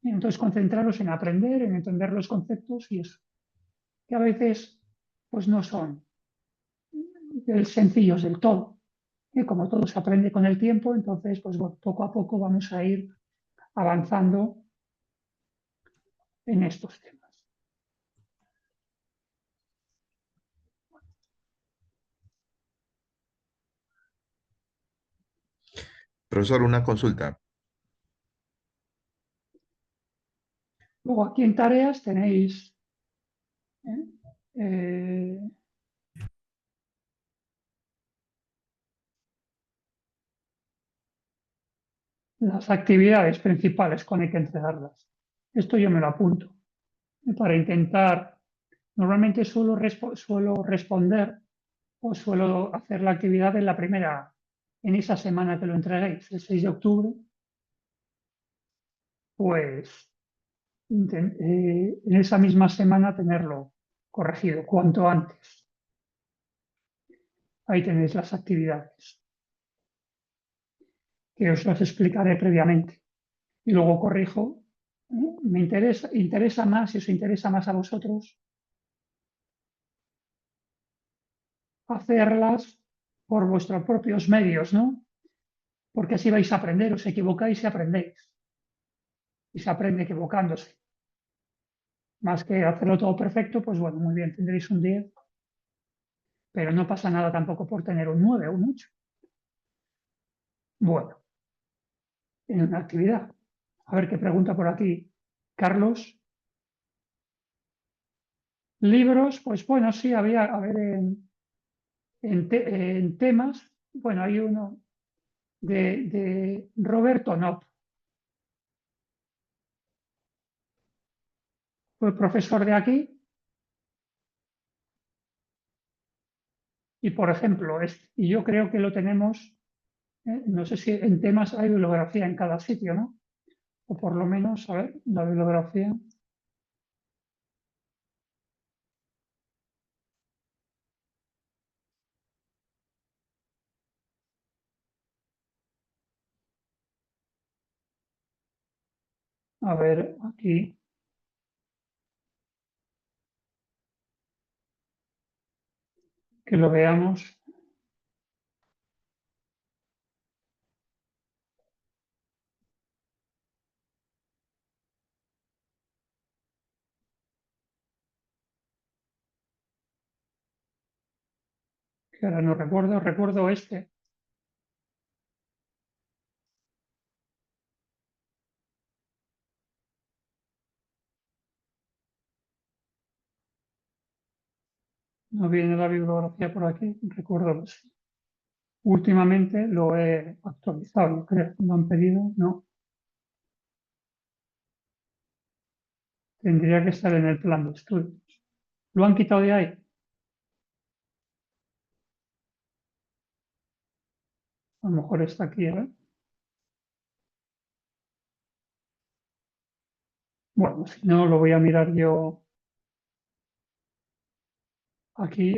Entonces, concentraros en aprender, en entender los conceptos y eso, que a veces pues no son sencillos del todo. Y como todo se aprende con el tiempo, entonces, pues bueno, poco a poco vamos a ir avanzando en estos temas. Profesor, una consulta. Luego aquí en tareas tenéis ¿eh? Eh, las actividades principales con hay que entregarlas. Esto yo me lo apunto para intentar, normalmente suelo responder o suelo hacer la actividad en esa semana que lo entreguéis, el 6 de octubre, pues en esa misma semana tenerlo corregido cuanto antes. Ahí tenéis las actividades que os las explicaré previamente. Y luego corrijo. Me interesa más, si os interesa más a vosotros, hacerlas por vuestros propios medios, ¿no? Porque así vais a aprender, os equivocáis y aprendéis. Y se aprende equivocándose. Más que hacerlo todo perfecto, pues bueno, muy bien, tendréis un 10, pero no pasa nada tampoco por tener un 9 o un 8. Bueno, en una actividad. A ver qué pregunta por aquí. Carlos, libros, pues bueno, sí, había, a ver, en temas, bueno, hay uno de Roberto Nopp, fue profesor de aquí Y por ejemplo, y yo creo que lo tenemos, no sé si en temas hay bibliografía en cada sitio, ¿no? O por lo menos, a ver, la bibliografía. A ver, aquí, que lo veamos. Que ahora no recuerdo este. No viene la bibliografía por aquí, recuerdo que sí. Últimamente lo he actualizado, creo. Lo han pedido, no. Tendría que estar en el plan de estudios. ¿Lo han quitado de ahí? A lo mejor está aquí, ¿eh? Bueno, si no, lo voy a mirar yo aquí.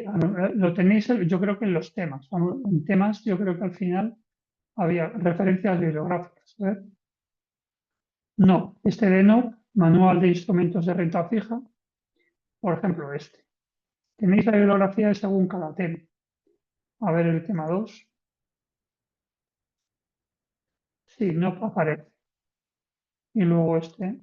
Lo tenéis, yo creo que en los temas. En temas, yo creo que al final había referencias bibliográficas. ¿Eh? No, este de no, Manual de Instrumentos de Renta Fija, por ejemplo, este. Tenéis la bibliografía según cada tema. A ver el tema 2. Sí, no aparece. Y luego este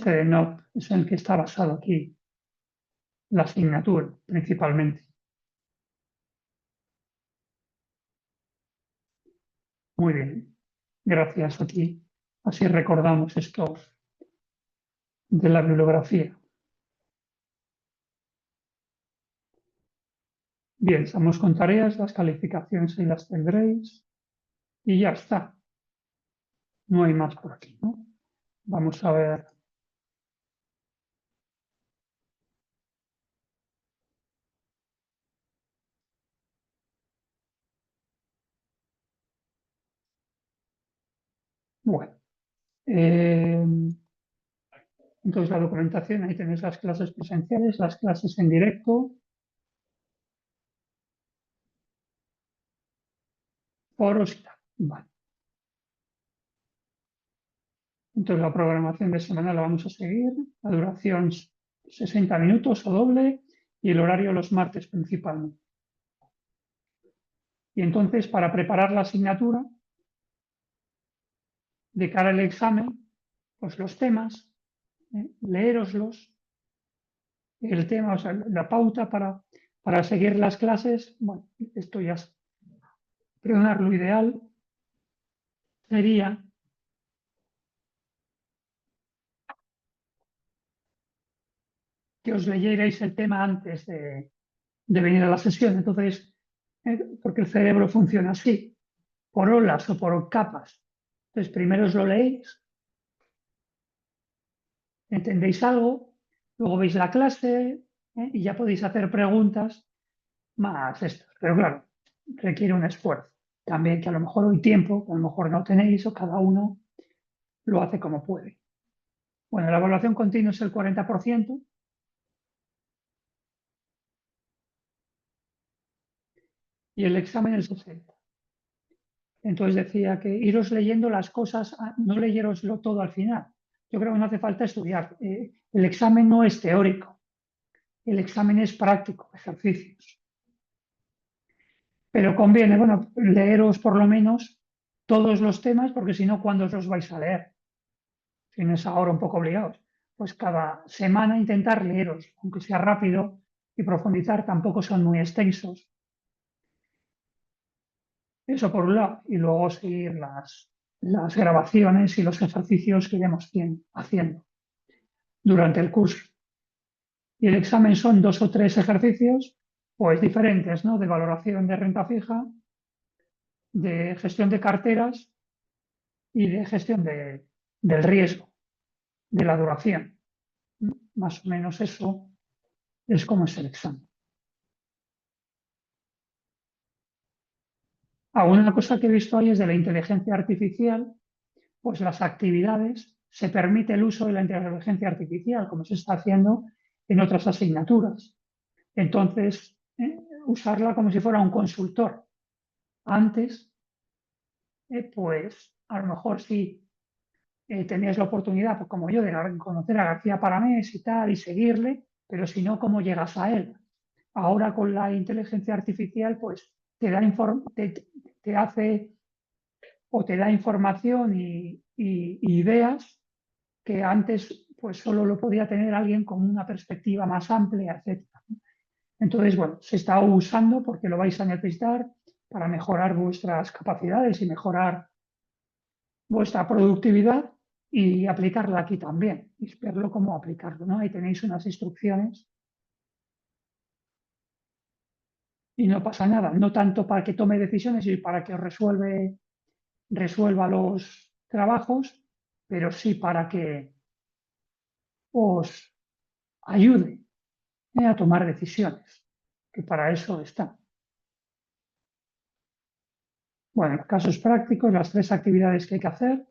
de no es el que está basado aquí, la asignatura principalmente. Muy bien, gracias a ti. Así recordamos esto de la bibliografía. Bien, estamos con tareas, las calificaciones y las tendréis. Y ya está, no hay más por aquí, ¿no? Vamos a ver. Bueno, eh, entonces la documentación, ahí tenéis las clases presenciales, las clases en directo, foros y tal. Vale. Entonces la programación de semana la vamos a seguir, la duración 60 minutos o doble y el horario los martes principalmente. Y entonces para preparar la asignatura, de cara al examen, pues los temas, leéroslos, el tema, o sea, la pauta para seguir las clases, bueno, esto ya es, perdonad, lo ideal sería que os leyerais el tema antes de venir a la sesión. Entonces, porque el cerebro funciona así, por olas o por capas. Entonces, primero os lo leéis, entendéis algo, luego veis la clase, y ya podéis hacer preguntas más estas. Pero claro, requiere un esfuerzo. También que a lo mejor hoy tiempo, que a lo mejor no tenéis o cada uno lo hace como puede. Bueno, la evaluación continua es el 40% y el examen el 60%. Entonces decía que iros leyendo las cosas, no leyeroslo todo al final. Yo creo que no hace falta estudiar. El examen no es teórico, el examen es práctico, ejercicios. Pero conviene, bueno, leeros por lo menos todos los temas, porque si no, ¿cuándo os los vais a leer? Si no es ahora un poco obligados. Pues cada semana intentar leeros, aunque sea rápido, y profundizar, tampoco son muy extensos. Eso por un lado, y luego seguir las grabaciones y los ejercicios que iremos haciendo durante el curso. Y el examen son 2 o 3 ejercicios, pues diferentes, ¿no? De valoración de renta fija, de gestión de carteras y de gestión del riesgo, de la duración. Más o menos eso es como es el examen. Una cosa que he visto ahí es de la inteligencia artificial, pues las actividades, se permite el uso de la inteligencia artificial, como se está haciendo en otras asignaturas. Entonces, usarla como si fuera un consultor. Antes, pues a lo mejor sí tenías la oportunidad, pues como yo, de conocer a García Paramés y tal, y seguirle, pero si no, ¿cómo llegas a él? Ahora con la inteligencia artificial, pues te da te hace o te da información y ideas que antes pues solo lo podía tener alguien con una perspectiva más amplia, etcétera. Entonces, bueno, se está usando porque lo vais a necesitar para mejorar vuestras capacidades y mejorar vuestra productividad y aplicarla aquí también. Y verlo cómo aplicarlo, ¿no? Ahí tenéis unas instrucciones y no pasa nada. No tanto para que tome decisiones y para que resuelva los trabajos, pero sí para que os ayude a tomar decisiones, que para eso está. Bueno, casos prácticos, las 3 actividades que hay que hacer.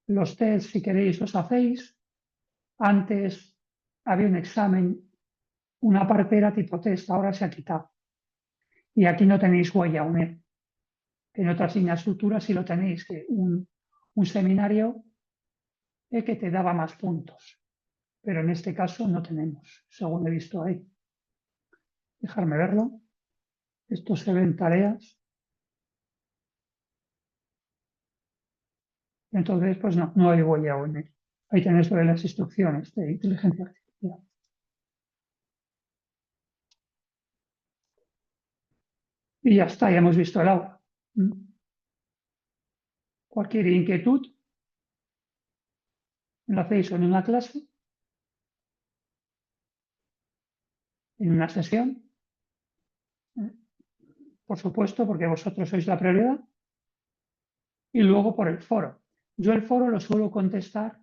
Los test, si queréis, los hacéis. Antes había un examen, una parte era tipo test, ahora se ha quitado. Y aquí no tenéis huella UNED. En otras asignaturas sí lo tenéis, que un seminario que te daba más puntos. Pero en este caso no tenemos, según he visto ahí. Dejarme verlo. Esto se ve en tareas. Entonces, pues no hay huella UNED. Ahí tenéis lo de las instrucciones de inteligencia artificial. Y ya está, ya hemos visto el aula. Cualquier inquietud, lo hacéis en una clase, en una sesión, por supuesto, porque vosotros sois la prioridad, y luego por el foro. Yo el foro lo suelo contestar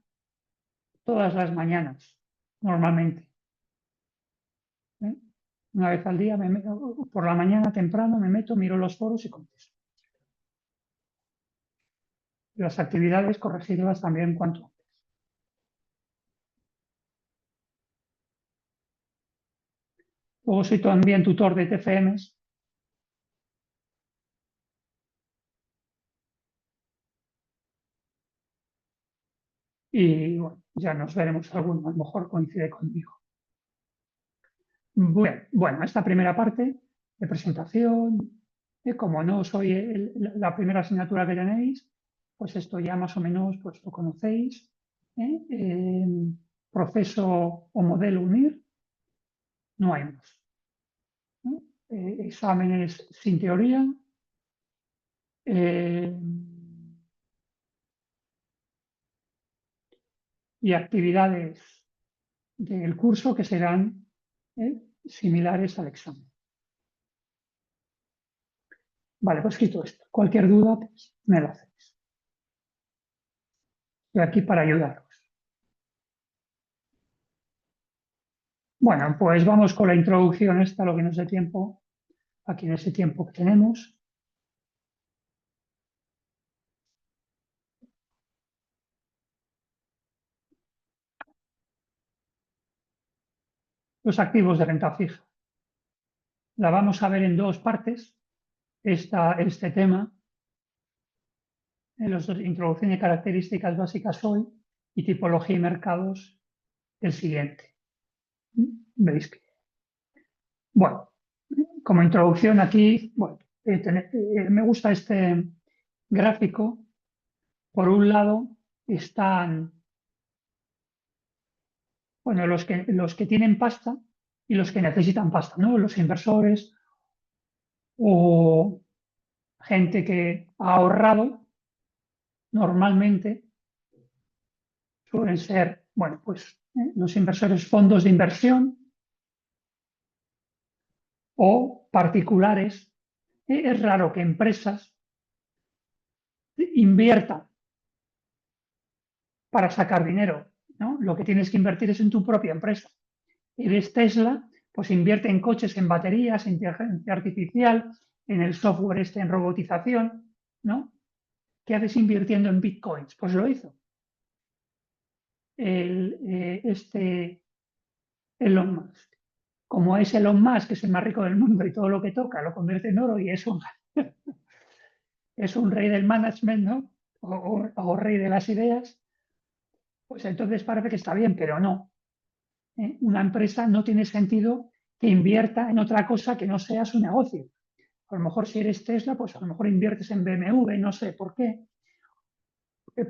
todas las mañanas, normalmente. ¿eh? Una vez al día, por la mañana temprano me meto, miro los foros y contesto. Las actividades, corregirlas también cuanto antes. Luego soy también tutor de TFMs. Y bueno, ya nos veremos alguno, a lo mejor coincide conmigo. Bueno, esta primera parte de presentación, como no soy la primera asignatura que tenéis, pues esto ya más o menos pues, lo conocéis. ¿eh? Proceso o modelo UNIR, no hay más. Exámenes sin teoría. eh, y actividades del curso que serán similares al examen. Vale, pues quito esto. Cualquier duda, pues me la hacéis. Estoy aquí para ayudaros. Bueno, pues vamos con la introducción esta, lo que nos dé tiempo, aquí en ese tiempo que tenemos. Los activos de renta fija. La vamos a ver en 2 partes, este tema, en los introducción y características básicas hoy y tipología y mercados el siguiente. ¿Veis que? Bueno, como introducción aquí, bueno, me gusta este gráfico. Por un lado están, bueno, los que tienen pasta y los que necesitan pasta, ¿no? Los inversores o gente que ha ahorrado, normalmente suelen ser, bueno, pues los inversores, fondos de inversión, o particulares. Es raro que empresas inviertan para sacar dinero, ¿no? Lo que tienes que invertir es en tu propia empresa. Eres Tesla, pues invierte en coches, en baterías, en inteligencia artificial, en el software en robotización, ¿no? ¿Qué haces invirtiendo en bitcoins? Pues lo hizo. Elon Musk. Como es Elon Musk, que es el más rico del mundo y todo lo que toca lo convierte en oro y es un rey del management, ¿no? O rey de las ideas, pues entonces parece que está bien, pero no. Una empresa no tiene sentido que invierta en otra cosa que no sea su negocio. A lo mejor si eres Tesla, pues a lo mejor inviertes en BMW, no sé por qué.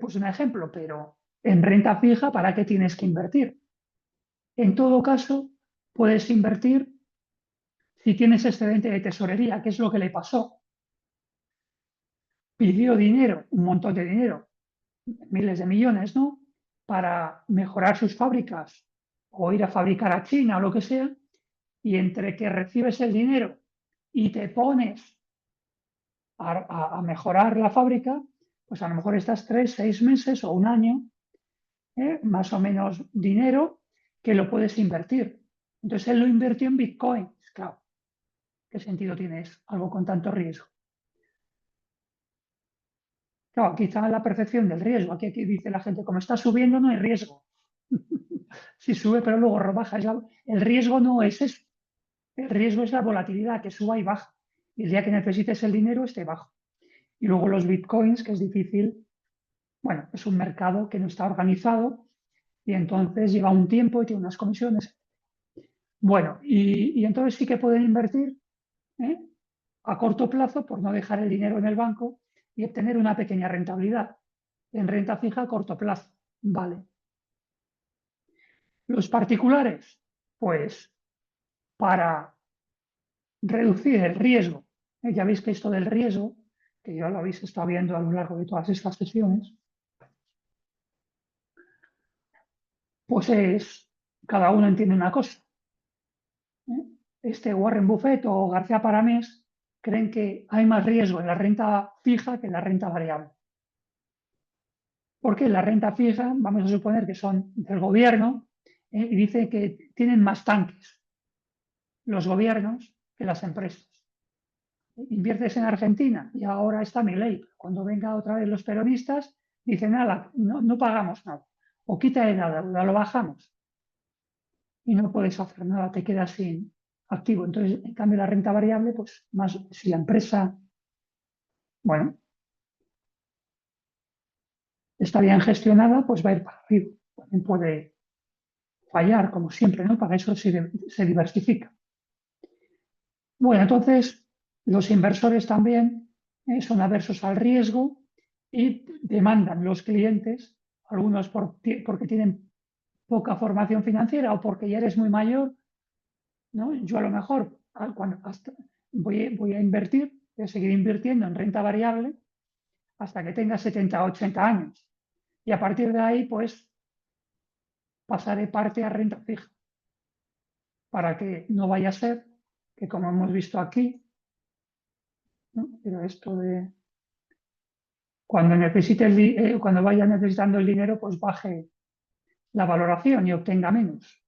Pues un ejemplo, pero en renta fija, ¿para qué tienes que invertir? En todo caso, puedes invertir si tienes excedente de tesorería, que es lo que le pasó. Pidió dinero, un montón de dinero, miles de millones, ¿no? Para mejorar sus fábricas o ir a fabricar a China o lo que sea, y entre que recibes el dinero y te pones a mejorar la fábrica, pues a lo mejor estás 3, 6 meses o un año, más o menos dinero que lo puedes invertir. Entonces él lo invirtió en Bitcoin. Claro, ¿qué sentido tiene eso? Algo con tanto riesgo. Claro, aquí está la percepción del riesgo. Aquí dice la gente, como está subiendo no hay riesgo. Si sube pero luego baja. El riesgo no es eso. El riesgo es la volatilidad, que suba y baja. Y el día que necesites el dinero esté bajo. Y luego los bitcoins, que es difícil. Bueno, es un mercado que no está organizado y entonces lleva un tiempo y tiene unas comisiones. Bueno, y entonces sí que pueden invertir, ¿eh? A corto plazo por no dejar el dinero en el banco y obtener una pequeña rentabilidad. En renta fija a corto plazo. Vale. Los particulares, pues para reducir el riesgo. Ya veis que esto del riesgo, que ya lo habéis estado viendo a lo largo de todas estas sesiones, pues cada uno entiende una cosa. Warren Buffett o García Paramés creen que hay más riesgo en la renta fija que en la renta variable. Porque la renta fija, vamos a suponer que son del gobierno, y dice que tienen más tanques los gobiernos que las empresas. Inviertes en Argentina y ahora está Milei. Cuando venga otra vez los peronistas, dicen, nada, no pagamos nada. O quita de la deuda, lo bajamos. Y no puedes hacer nada, te quedas sin activo. Entonces, en cambio, la renta variable, pues más, si la empresa, bueno, está bien gestionada, pues va a ir para arriba. También puede fallar, como siempre, ¿no? Para eso se diversifica. Bueno, entonces, los inversores también son aversos al riesgo y demandan los clientes, algunos porque tienen poca formación financiera o porque ya eres muy mayor, ¿no? Yo a lo mejor voy a invertir, voy a seguir invirtiendo en renta variable hasta que tenga 70 o 80 años. Y a partir de ahí, pues, pasaré parte a renta fija para que no vaya a ser que, como hemos visto aquí, ¿no? Pero esto de cuando vaya necesitando el dinero, pues baje la valoración y obtenga menos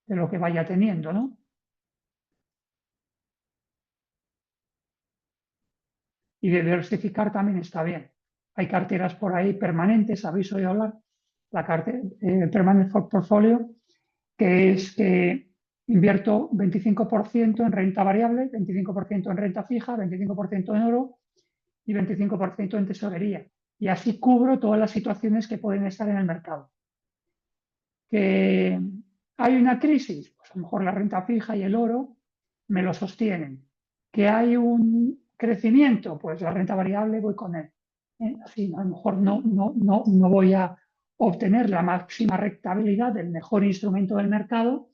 de lo que vaya teniendo, ¿no? Y diversificar también está bien. Hay carteras por ahí permanentes, habéis oído hablar, la cartera Permanent Portfolio, que es que invierto 25% en renta variable, 25% en renta fija, 25% en oro y 25% en tesorería. Y así cubro todas las situaciones que pueden estar en el mercado. ¿Que hay una crisis? Pues a lo mejor la renta fija y el oro me lo sostienen. ¿Que hay un crecimiento? Pues la renta variable voy con él. Así, a lo mejor no voy a obtener la máxima rentabilidad del mejor instrumento del mercado,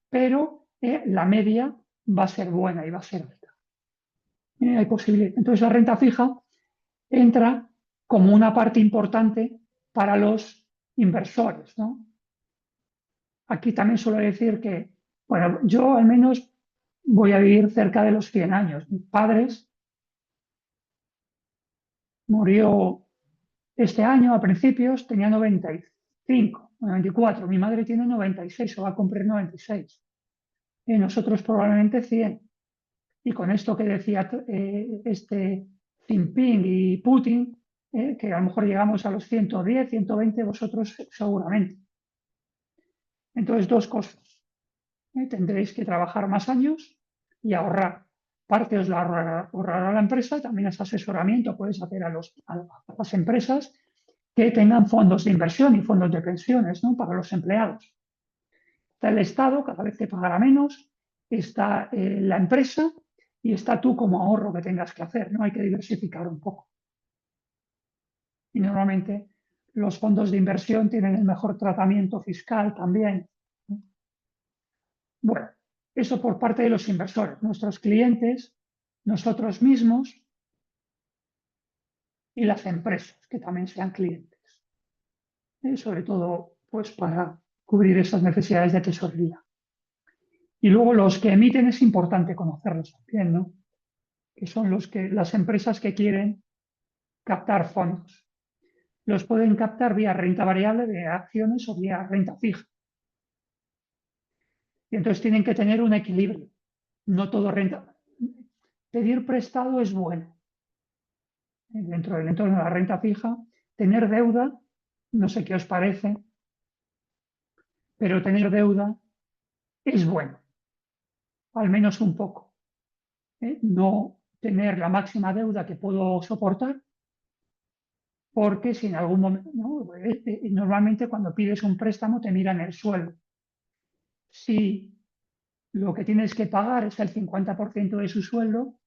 pero la media va a ser buena y va a ser alta. Hay posibilidad. Entonces la renta fija entra como una parte importante para los inversores, ¿no? Aquí también suelo decir que, bueno, yo al menos voy a vivir cerca de los 100 años. Mis padres murió este año a principios, tenía 95, 94. Mi madre tiene 96 o va a cumplir 96. Y nosotros probablemente 100. Y con esto que decía este Jinping y Putin, que a lo mejor llegamos a los 110, 120, vosotros seguramente. Entonces, dos cosas. Tendréis que trabajar más años y ahorrar. Parte os la ahorrará la empresa, también es asesoramiento, puedes hacer a las empresas que tengan fondos de inversión y fondos de pensiones, ¿no?, para los empleados. Está el Estado, cada vez te pagará menos, está la empresa y está tú como ahorro que tengas que hacer, ¿no? Hay que diversificar un poco. Y normalmente los fondos de inversión tienen el mejor tratamiento fiscal también. Bueno, eso por parte de los inversores, nuestros clientes, nosotros mismos y las empresas que también sean clientes. Sobre todo, pues para cubrir esas necesidades de tesorería. Y luego los que emiten es importante conocerlos también, ¿no? Que son las empresas que quieren captar fondos. Los pueden captar vía renta variable de acciones o vía renta fija. Y entonces tienen que tener un equilibrio. No todo renta. Pedir prestado es bueno. Dentro del entorno de la renta fija, tener deuda, no sé qué os parece, pero tener deuda es bueno, al menos un poco. No tener la máxima deuda que puedo soportar, porque si en algún momento, ¿no? Normalmente cuando pides un préstamo te miran el sueldo. Si lo que tienes que pagar es el 50% de su sueldo,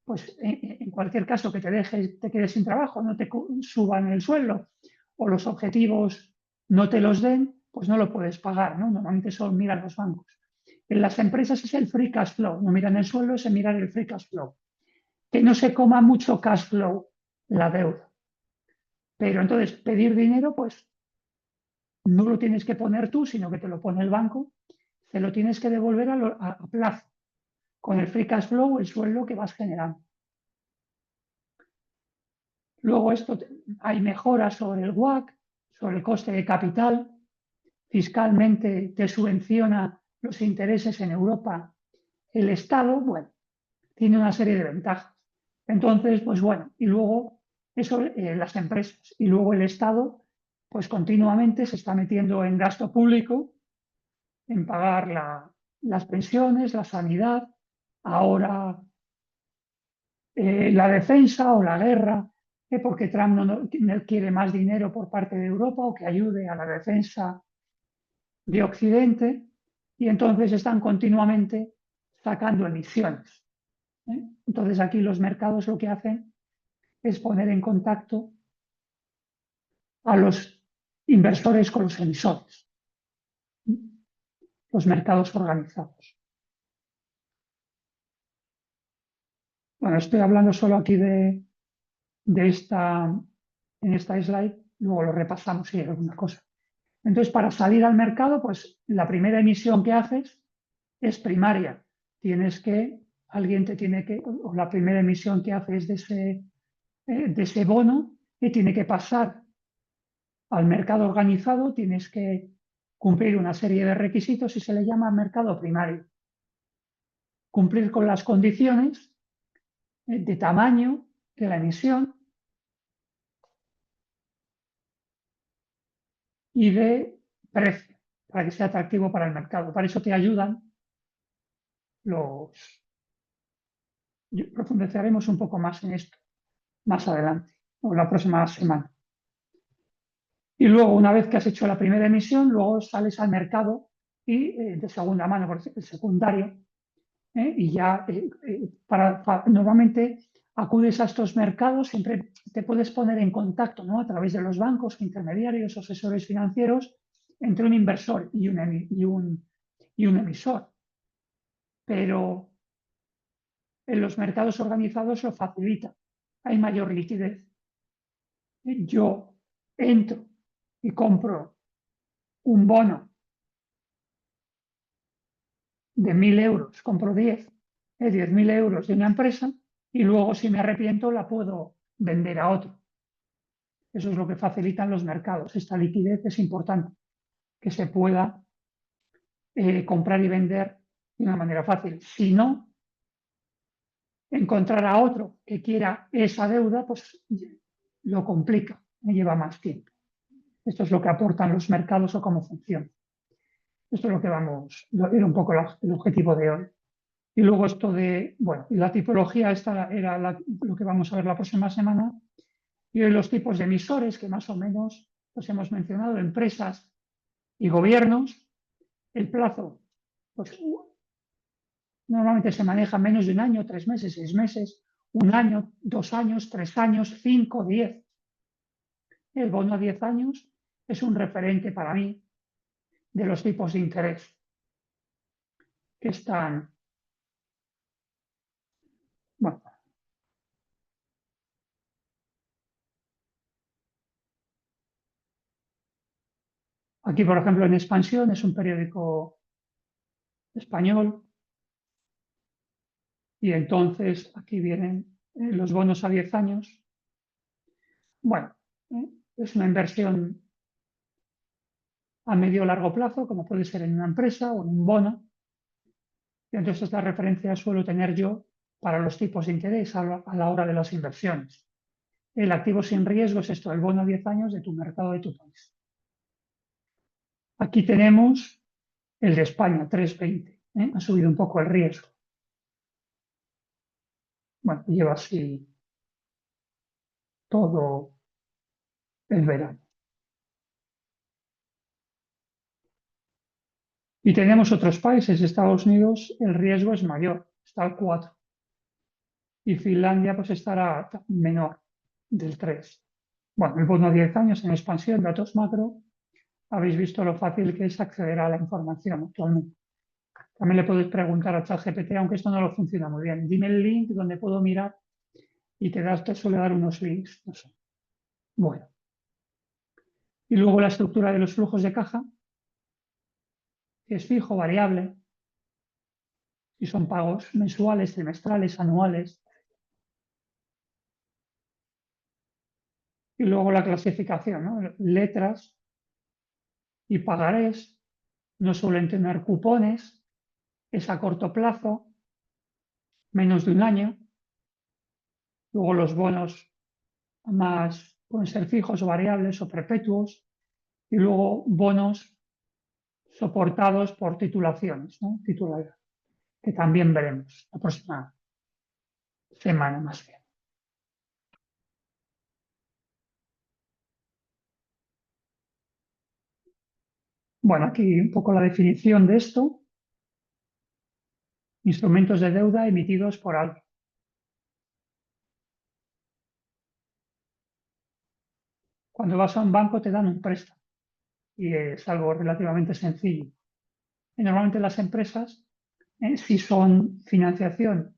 pues en cualquier caso que te quedes sin trabajo, no te suban el sueldo o los objetivos no te los den, pues no lo puedes pagar, ¿no? Normalmente eso miran los bancos. En las empresas es el free cash flow, no miran el sueldo, se miran el free cash flow. Que no se coma mucho cash flow la deuda. Pero entonces pedir dinero, pues no lo tienes que poner tú, sino que te lo pone el banco, te lo tienes que devolver a plazo, con el free cash flow, el sueldo que vas generando. Luego hay mejoras sobre el WACC, sobre el coste de capital, fiscalmente te subvenciona los intereses en Europa. El Estado, bueno, tiene una serie de ventajas. Entonces, pues bueno, y luego eso, las empresas, y luego el Estado, pues continuamente se está metiendo en gasto público, en pagar las pensiones, la sanidad, ahora la defensa o la guerra, porque Trump no quiere más dinero por parte de Europa o que ayude a la defensa de Occidente, y entonces están continuamente sacando emisiones. Entonces aquí los mercados lo que hacen es poner en contacto a los inversores con los emisores, los mercados organizados. Bueno, estoy hablando solo aquí en esta slide, luego lo repasamos si hay alguna cosa. Entonces, para salir al mercado, pues la primera emisión que haces es primaria. Alguien te tiene que, o la primera emisión que haces de ese bono, que tiene que pasar al mercado organizado, tienes que cumplir una serie de requisitos y se le llama mercado primario. Cumplir con las condiciones de tamaño de la emisión y de precio, para que sea atractivo para el mercado. Para eso te ayudan profundizaremos un poco más en esto más adelante o la próxima semana. Y luego, una vez que has hecho la primera emisión, luego sales al mercado y de segunda mano, por ejemplo, el secundario, y ya normalmente acudes a estos mercados, siempre te puedes poner en contacto, ¿no?, a través de los bancos, intermediarios, asesores financieros, entre un inversor y un emisor. Pero en los mercados organizados lo facilita, hay mayor liquidez. Yo entro y compro un bono de 1.000 euros, compro 10, 10.000 euros de una empresa y luego, si me arrepiento, la puedo vender a otro. Eso es lo que facilitan los mercados. Esta liquidez es importante, que se pueda comprar y vender de una manera fácil. Si no, encontrar a otro que quiera esa deuda, pues lo complica, me lleva más tiempo. Esto es lo que aportan los mercados o cómo funciona. Esto es lo que era un poco el objetivo de hoy. Y luego esto de, bueno, la tipología, esta era lo que vamos a ver la próxima semana. Y hoy los tipos de emisores, que más o menos los hemos mencionado, empresas y gobiernos. El plazo, pues normalmente se maneja menos de un año, 3 meses, 6 meses, un año, 2 años, 3 años, 5, 10. El bono a 10 años es un referente para mí de los tipos de interés que están, bueno, aquí por ejemplo en Expansión es un periódico español y entonces aquí vienen los bonos a 10 años. Bueno, es una inversión a medio o largo plazo, como puede ser en una empresa o en un bono. Y entonces esta referencia suelo tener yo para los tipos de interés a la hora de las inversiones. El activo sin riesgo es esto, el bono a 10 años de tu mercado de tu país. Aquí tenemos el de España, 3,20. Ha subido un poco el riesgo. Bueno, lleva así todo el verano. Y tenemos otros países, Estados Unidos, el riesgo es mayor, está al 4. Y Finlandia pues estará menor, del 3. Bueno, el bono a 10 años en expansión, datos macro, habéis visto lo fácil que es acceder a la información actualmente. También le podéis preguntar a ChatGPT, aunque esto no lo funciona muy bien. Dime el link donde puedo mirar y te suele dar unos links. No sé. Bueno. Y luego la estructura de los flujos de caja, que es fijo, variable, y son pagos mensuales, trimestrales, anuales. Y luego la clasificación, ¿no? Letras y pagarés no suelen tener cupones, es a corto plazo, menos de un año. Luego los bonos más pueden ser fijos o variables o perpetuos. Y luego bonos soportados por titulaciones, ¿no? Titularidad, que también veremos la próxima semana más bien. Bueno, aquí un poco la definición de esto. Instrumentos de deuda emitidos por alguien. Cuando vas a un banco te dan un préstamo y es algo relativamente sencillo. Y normalmente las empresas, si son financiación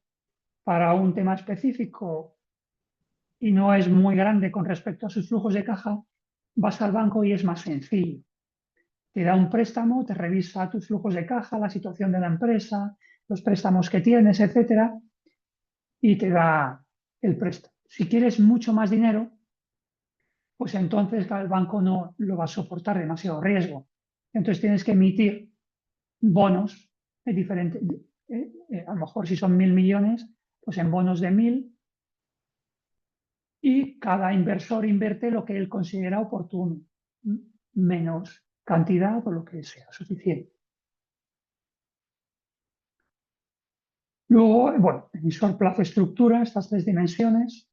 para un tema específico y no es muy grande con respecto a sus flujos de caja, vas al banco y es más sencillo. Te da un préstamo, te revisa tus flujos de caja, la situación de la empresa, los préstamos que tienes, etcétera, y te da el préstamo. Si quieres mucho más dinero, pues entonces el banco no lo va a soportar demasiado riesgo. Entonces tienes que emitir bonos de diferentes, a lo mejor si son 1.000 millones, pues en bonos de 1.000, y cada inversor invierte lo que él considera oportuno, menos cantidad o lo que sea suficiente. Luego, bueno, emisor, plazo, estructura, estas 3 dimensiones.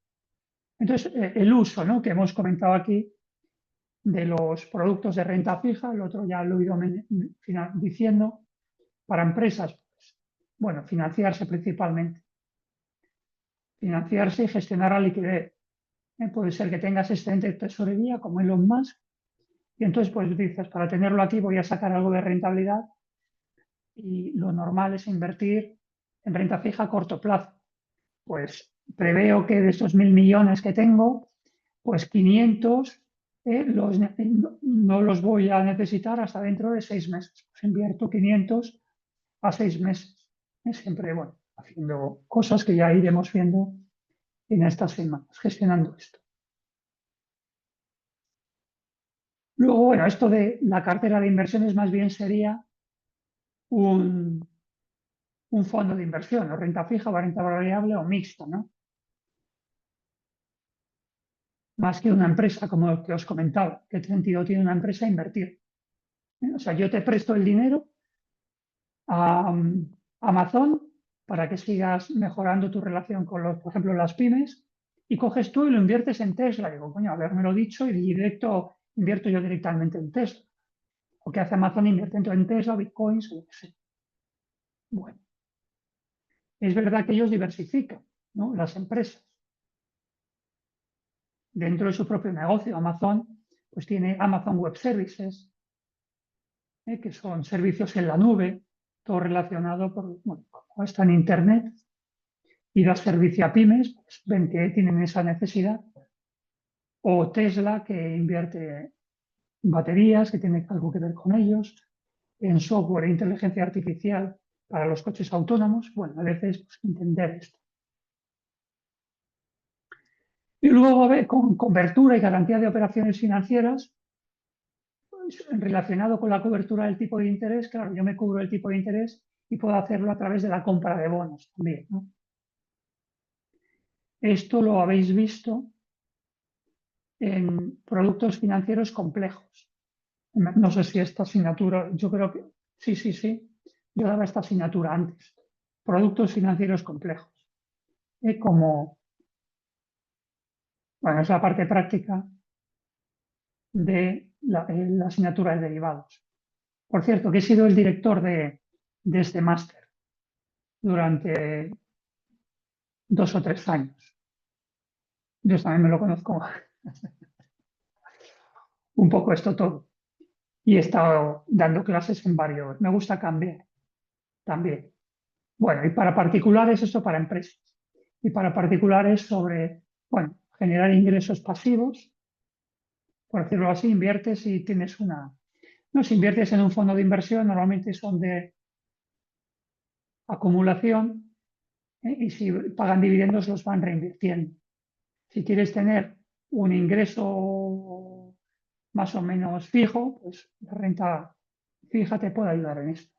Entonces, el uso, ¿no?, que hemos comentado aquí de los productos de renta fija, el otro ya lo he ido diciendo, para empresas, pues, bueno, financiarse principalmente. Financiarse y gestionar la liquidez. Puede ser que tengas excedente de tesorería, como Elon Musk, y entonces pues dices, para tenerlo aquí voy a sacar algo de rentabilidad, y lo normal es invertir en renta fija a corto plazo. Pues preveo que de estos 1.000 millones que tengo, pues 500 no los voy a necesitar hasta dentro de 6 meses. Pues invierto 500 a 6 meses. Siempre, bueno, haciendo cosas que ya iremos viendo en estas semanas, gestionando esto. Luego, bueno, esto de la cartera de inversiones más bien sería un, fondo de inversión, o renta fija, o renta variable o mixta, ¿no? Más que una empresa, como el que os comentaba, ¿qué sentido tiene una empresa invertir? O sea, yo te presto el dinero a Amazon para que sigas mejorando tu relación con los, por ejemplo, las pymes, y coges tú y lo inviertes en Tesla. Digo, coño, haberme dicho y invierto yo directamente en Tesla. O que hace Amazon, invierte en Tesla, Bitcoins, o lo que sea. Bueno, es verdad que ellos diversifican, ¿no? Las empresas dentro de su propio negocio. Amazon, pues tiene Amazon Web Services, que son servicios en la nube, todo relacionado bueno, como está en Internet y da servicio a pymes, pues ven que tienen esa necesidad. O Tesla, que invierte en baterías, que tiene algo que ver con ellos, en software e inteligencia artificial para los coches autónomos. Bueno, a veces pues, entender esto. Y luego, a ver, con cobertura y garantía de operaciones financieras, pues, relacionado con la cobertura del tipo de interés, claro, yo me cubro el tipo de interés y puedo hacerlo a través de la compra de bonos también, ¿no? Esto lo habéis visto en productos financieros complejos. No sé si esta asignatura, yo creo que sí, sí, sí, yo daba esta asignatura antes. Productos financieros complejos. Como, bueno, es la parte práctica de la asignatura de derivados. Por cierto, que he sido el director de este máster durante 2 o 3 años. Yo también me lo conozco un poco esto todo. Y he estado dando clases en varios. Me gusta cambiar también. Bueno, y para particulares, esto para empresas. Y para particulares sobre, bueno, generar ingresos pasivos. Por decirlo así, inviertes y tienes una. No, si inviertes en un fondo de inversión, normalmente son de acumulación, y si pagan dividendos los van reinvirtiendo. Si quieres tener un ingreso más o menos fijo, pues la renta fija te puede ayudar en esto.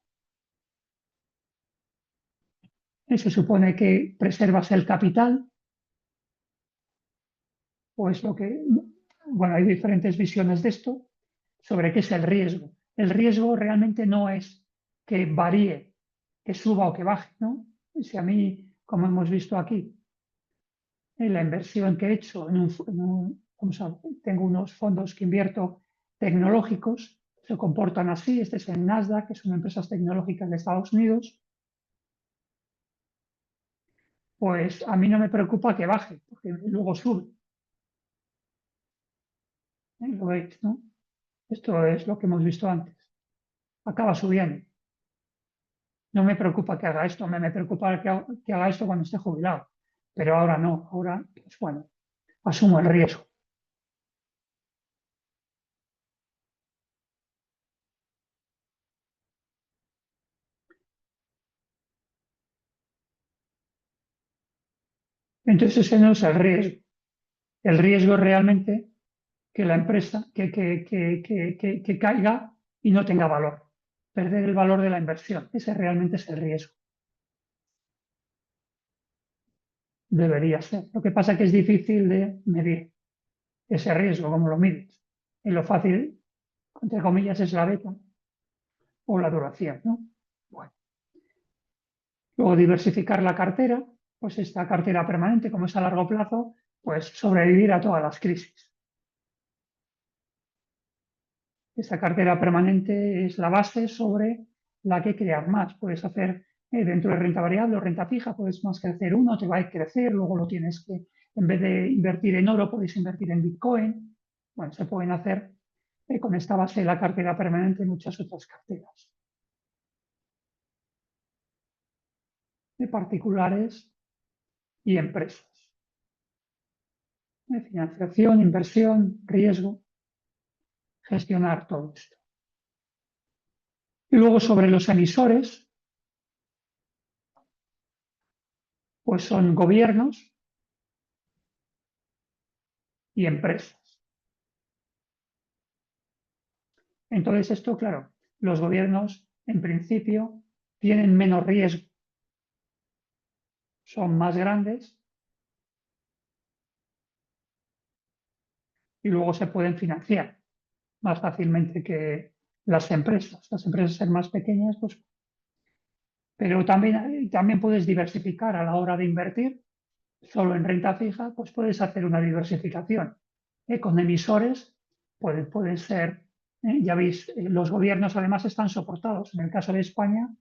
Se supone que preservas el capital, o es lo que, bueno, hay diferentes visiones de esto, sobre qué es el riesgo. El riesgo realmente no es que varíe, que suba o que baje, ¿no? Si a mí, como hemos visto aquí, en la inversión que he hecho tengo unos fondos que invierto tecnológicos, se comportan así. Este es el Nasdaq, que son empresas tecnológicas de Estados Unidos. Pues a mí no me preocupa que baje, porque luego sube. Lo veis, ¿no? Esto es lo que hemos visto antes. Acaba subiendo. No me preocupa que haga esto, me preocupa que haga esto cuando esté jubilado. Pero ahora no, ahora, pues bueno, asumo el riesgo. Entonces ese no es el riesgo. El riesgo es realmente que la empresa que caiga y no tenga valor. Perder el valor de la inversión. Ese realmente es el riesgo. Debería ser. Lo que pasa es que es difícil de medir ese riesgo, como lo mides. Y lo fácil, entre comillas, es la beta o la duración, ¿no? Bueno. Luego diversificar la cartera, pues esta cartera permanente, como es a largo plazo, pues sobrevivir a todas las crisis. Esta cartera permanente es la base sobre la que crear más. Puedes hacer dentro de renta variable o renta fija, puedes más crecer uno, te va a crecer, luego lo tienes que, en vez de invertir en oro, puedes invertir en Bitcoin. Bueno, se pueden hacer con esta base de la cartera permanente muchas otras carteras de particulares y empresas. De financiación, inversión, riesgo, gestionar todo esto. Y luego sobre los emisores, pues son gobiernos y empresas. Entonces esto, claro, los gobiernos en principio tienen menos riesgo, son más grandes y luego se pueden financiar más fácilmente que las empresas. Las empresas ser más pequeñas, pues, pero también puedes diversificar a la hora de invertir. Solo en renta fija, pues puedes hacer una diversificación. Con emisores pueden ser, ya veis, los gobiernos además están soportados, en el caso de España,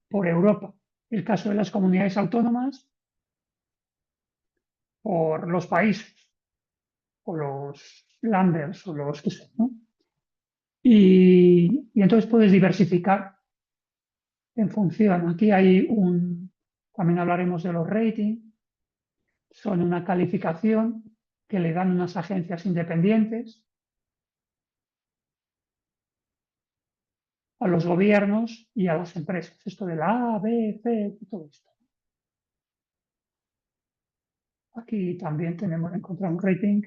por Europa. El caso de las comunidades autónomas, por los países, o los landers, o los que sé, ¿no? Y entonces puedes diversificar en función. Aquí también hablaremos de los ratings, son una calificación que le dan unas agencias independientes a los gobiernos y a las empresas. Esto de la A, B, C, todo esto. Aquí también encontrar un rating.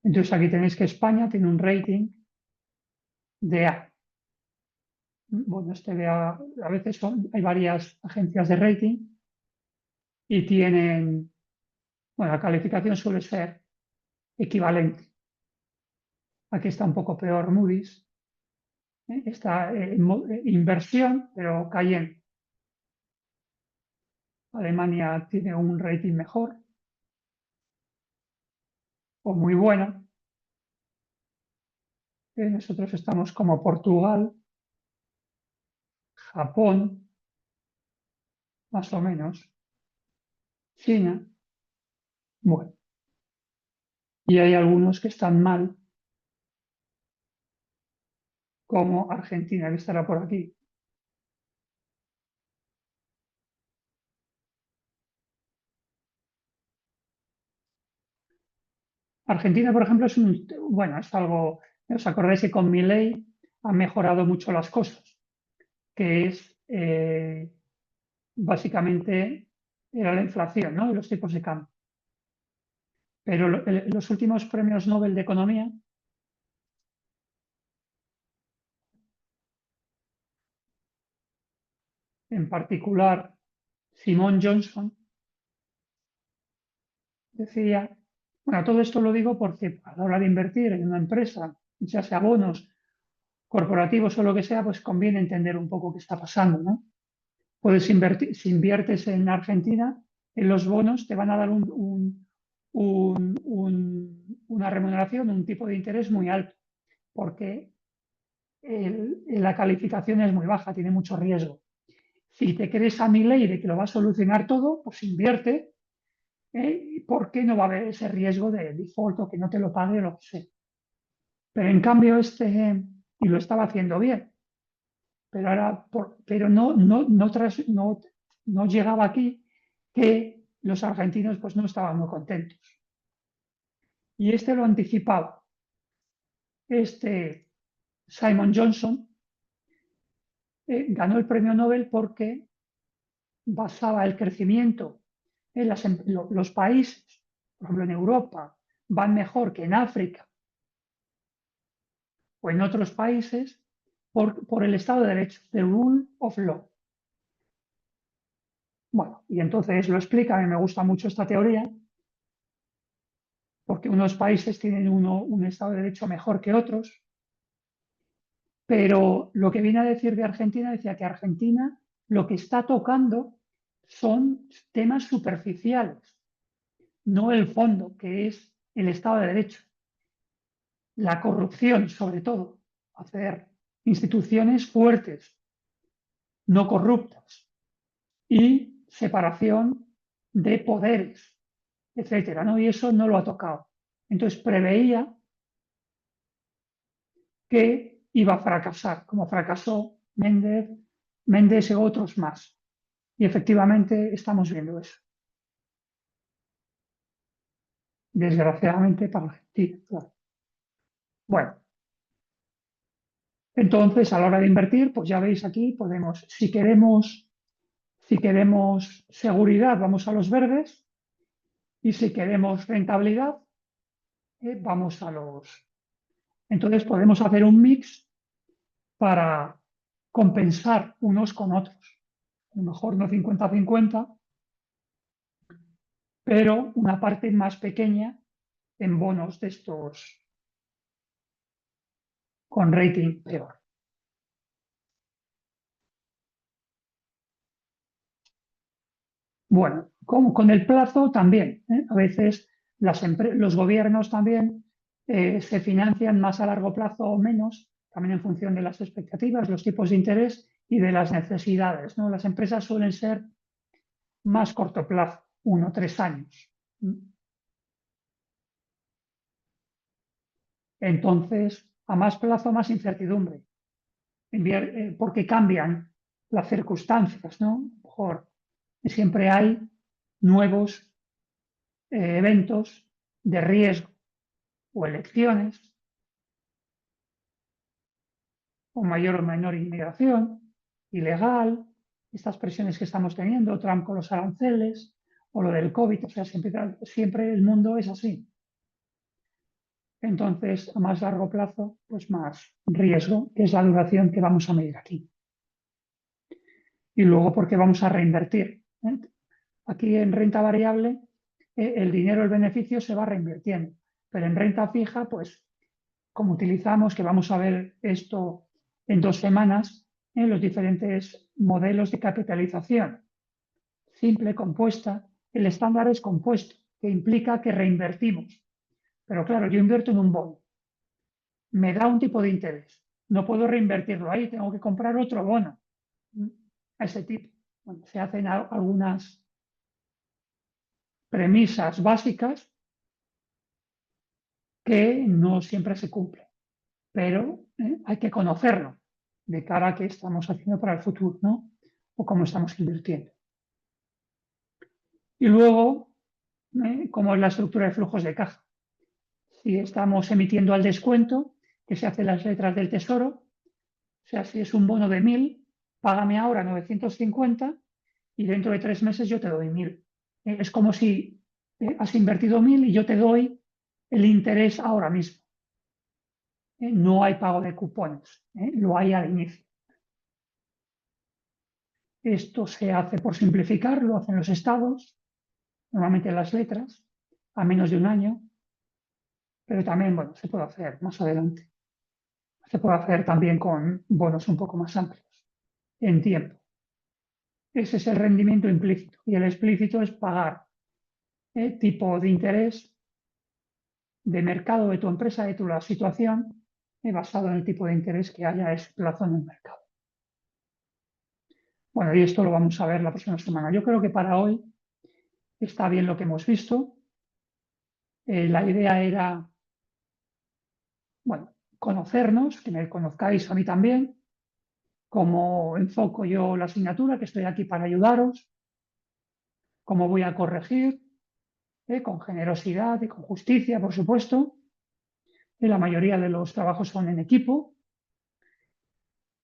Entonces aquí tenéis que España tiene un rating de A. Bueno, este de a veces hay varias agencias de rating y tienen, bueno, la calificación suele ser equivalente. Aquí está un poco peor Moody's. Está inversión, pero cayendo. Alemania tiene un rating mejor o muy bueno. Nosotros estamos como Portugal, Japón, más o menos, China, bueno, y hay algunos que están mal, como Argentina, que estará por aquí. Argentina, por ejemplo, bueno, es algo, os acordáis que con Milei han mejorado mucho las cosas, que es básicamente era la inflación, ¿no? Y los tipos de cambio. Pero los últimos premios Nobel de Economía, en particular Simon Johnson, decía, bueno, todo esto lo digo porque a la hora de invertir en una empresa, ya sea bonos, corporativos o lo que sea, pues conviene entender un poco qué está pasando, ¿no? Puedes invertir, si inviertes en Argentina, en los bonos te van a dar una remuneración, un tipo de interés muy alto, porque la calificación es muy baja, tiene mucho riesgo. Si te crees a mi ley de que lo va a solucionar todo, pues invierte, porque no va a haber ese riesgo de default o que no te lo pague o lo que sea. Pero en cambio y lo estaba haciendo bien, pero ahora, pero no llegaba aquí que los argentinos pues no estaban muy contentos. Y este lo anticipaba. Este Simon Johnson ganó el premio Nobel porque basaba el crecimiento en los países, por ejemplo en Europa, van mejor que en África o en otros países por el Estado de Derecho, the rule of law. Bueno, y entonces lo explica, a mí me gusta mucho esta teoría, porque unos países tienen un Estado de Derecho mejor que otros, pero lo que viene a decir de Argentina, decía que Argentina lo que está tocando son temas superficiales, no el fondo, que es el Estado de Derecho, la corrupción sobre todo, hacer instituciones fuertes, no corruptas, y separación de poderes, etcétera, ¿no? Y eso no lo ha tocado. Entonces preveía que iba a fracasar, como fracasó Méndez y otros más. Y efectivamente estamos viendo eso. Desgraciadamente para Argentina, claro. Bueno, Entonces, a la hora de invertir, pues ya veis aquí, podemos, si queremos seguridad, vamos a los verdes, y si queremos rentabilidad, vamos a los... Entonces, podemos hacer un mix para compensar unos con otros. A lo mejor no 50-50, pero una parte más pequeña en bonos de estos con rating peor. Bueno, con el plazo también. A veces los gobiernos también se financian más a largo plazo o menos, también en función de las expectativas, los tipos de interés y de las necesidades, ¿no? Las empresas suelen ser más corto plazo, 1 o 3 años. Entonces, a más plazo, más incertidumbre, porque cambian las circunstancias, ¿no? Mejor, siempre hay nuevos eventos de riesgo o elecciones, o mayor o menor inmigración ilegal, estas presiones que estamos teniendo, Trump con los aranceles o lo del COVID, o sea, siempre el mundo es así. Entonces, a más largo plazo, pues más riesgo, que es la duración que vamos a medir aquí. Y luego, porque vamos a reinvertir. Aquí en renta variable, el dinero, el beneficio se va reinvirtiendo. Pero en renta fija, pues, como utilizamos, que vamos a ver esto en 2 semanas, en los diferentes modelos de capitalización. Simple, compuesta. El estándar es compuesto, que implica que reinvertimos. Pero claro, yo invierto en un bono. Me da un tipo de interés. No puedo reinvertirlo ahí, tengo que comprar otro bono a ese tipo. Bueno, se hacen algunas premisas básicas que no siempre se cumplen, pero hay que conocerlo de cara a qué estamos haciendo para el futuro, ¿no? O cómo estamos invirtiendo. Y luego, cómo es la estructura de flujos de caja. Si estamos emitiendo al descuento, que se hace en las letras del tesoro, o sea, si es un bono de 1.000, págame ahora 950 y dentro de 3 meses yo te doy 1.000. Es como si has invertido 1.000 y yo te doy el interés ahora mismo. No hay pago de cupones, lo hay al inicio. Esto se hace por simplificar, lo hacen los estados, normalmente las letras, a menos de un año, pero también, bueno, se puede hacer más adelante. Se puede hacer también con bonos un poco más amplios en tiempo. Ese es el rendimiento implícito. Y el explícito es pagar tipo de interés de mercado de tu empresa, de tu situación, basado en el tipo de interés que haya ese plazo en el mercado. Bueno, y esto lo vamos a ver la próxima semana. Yo creo que para hoy está bien lo que hemos visto. La idea era, bueno, conocernos, que me conozcáis a mí también, cómo enfoco yo la asignatura, que estoy aquí para ayudaros, cómo voy a corregir, con generosidad y con justicia, por supuesto. La mayoría de los trabajos son en equipo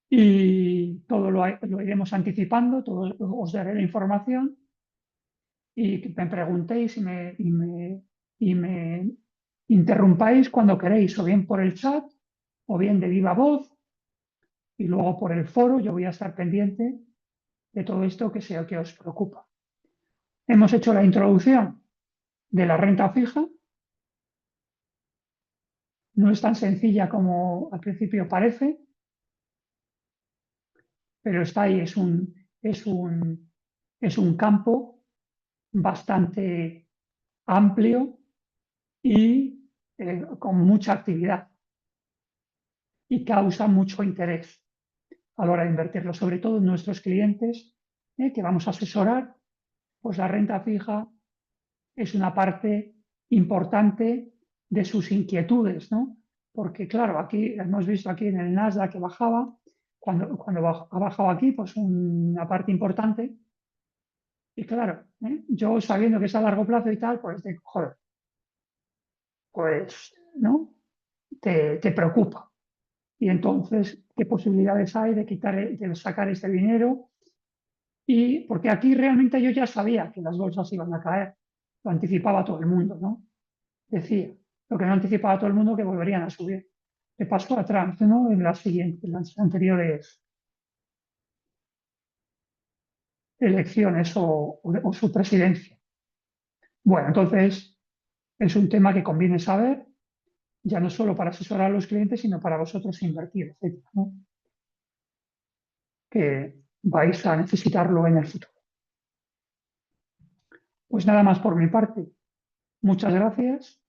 y todo lo iremos anticipando, todo os daré la información y que me preguntéis y me interrumpáis cuando queréis, o bien por el chat, o bien de viva voz, y luego por el foro. Yo voy a estar pendiente de todo esto que sea que os preocupa. Hemos hecho la introducción de la renta fija. No es tan sencilla como al principio parece, pero está ahí, es un campo bastante amplio y con mucha actividad y causa mucho interés a la hora de invertirlo, sobre todo en nuestros clientes que vamos a asesorar. Pues la renta fija es una parte importante de sus inquietudes, ¿no? Porque claro, aquí hemos visto aquí en el Nasdaq que bajaba, cuando ha bajado aquí, pues una parte importante. Y claro, yo sabiendo que es a largo plazo y tal, pues joder, pues, ¿no? Te preocupa. y entonces qué posibilidades hay de de sacar este dinero. Y porque aquí realmente yo ya sabía que las bolsas iban a caer, lo anticipaba todo el mundo, ¿no? Decía, lo que no anticipaba todo el mundo que volverían a subir. Le pasó a Trump, ¿no? En las anteriores elecciones o su presidencia. Bueno, entonces es un tema que conviene saber, ya no solo para asesorar a los clientes, sino para vosotros invertir, etcétera, ¿no? Que vais a necesitarlo en el futuro. Pues nada más por mi parte. Muchas gracias.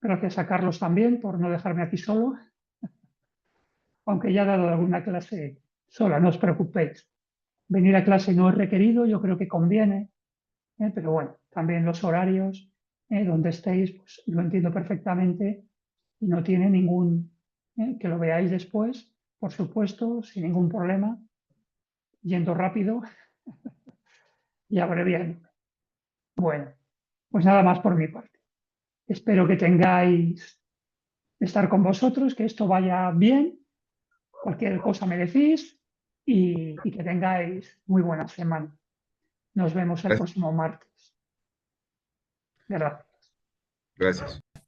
Gracias a Carlos también por no dejarme aquí solo, aunque ya he dado alguna clase sola, no os preocupéis. Venir a clase no es requerido, yo creo que conviene, pero bueno, también los horarios, donde estéis, pues lo entiendo perfectamente y no tiene que lo veáis después, por supuesto, sin ningún problema, yendo rápido y abreviando. Bueno, pues nada más por mi parte. Espero que tengáis estar con vosotros, que esto vaya bien. Cualquier cosa me decís y que tengáis muy buena semana. Nos vemos el Gracias. próximo martes. Gracias. Gracias.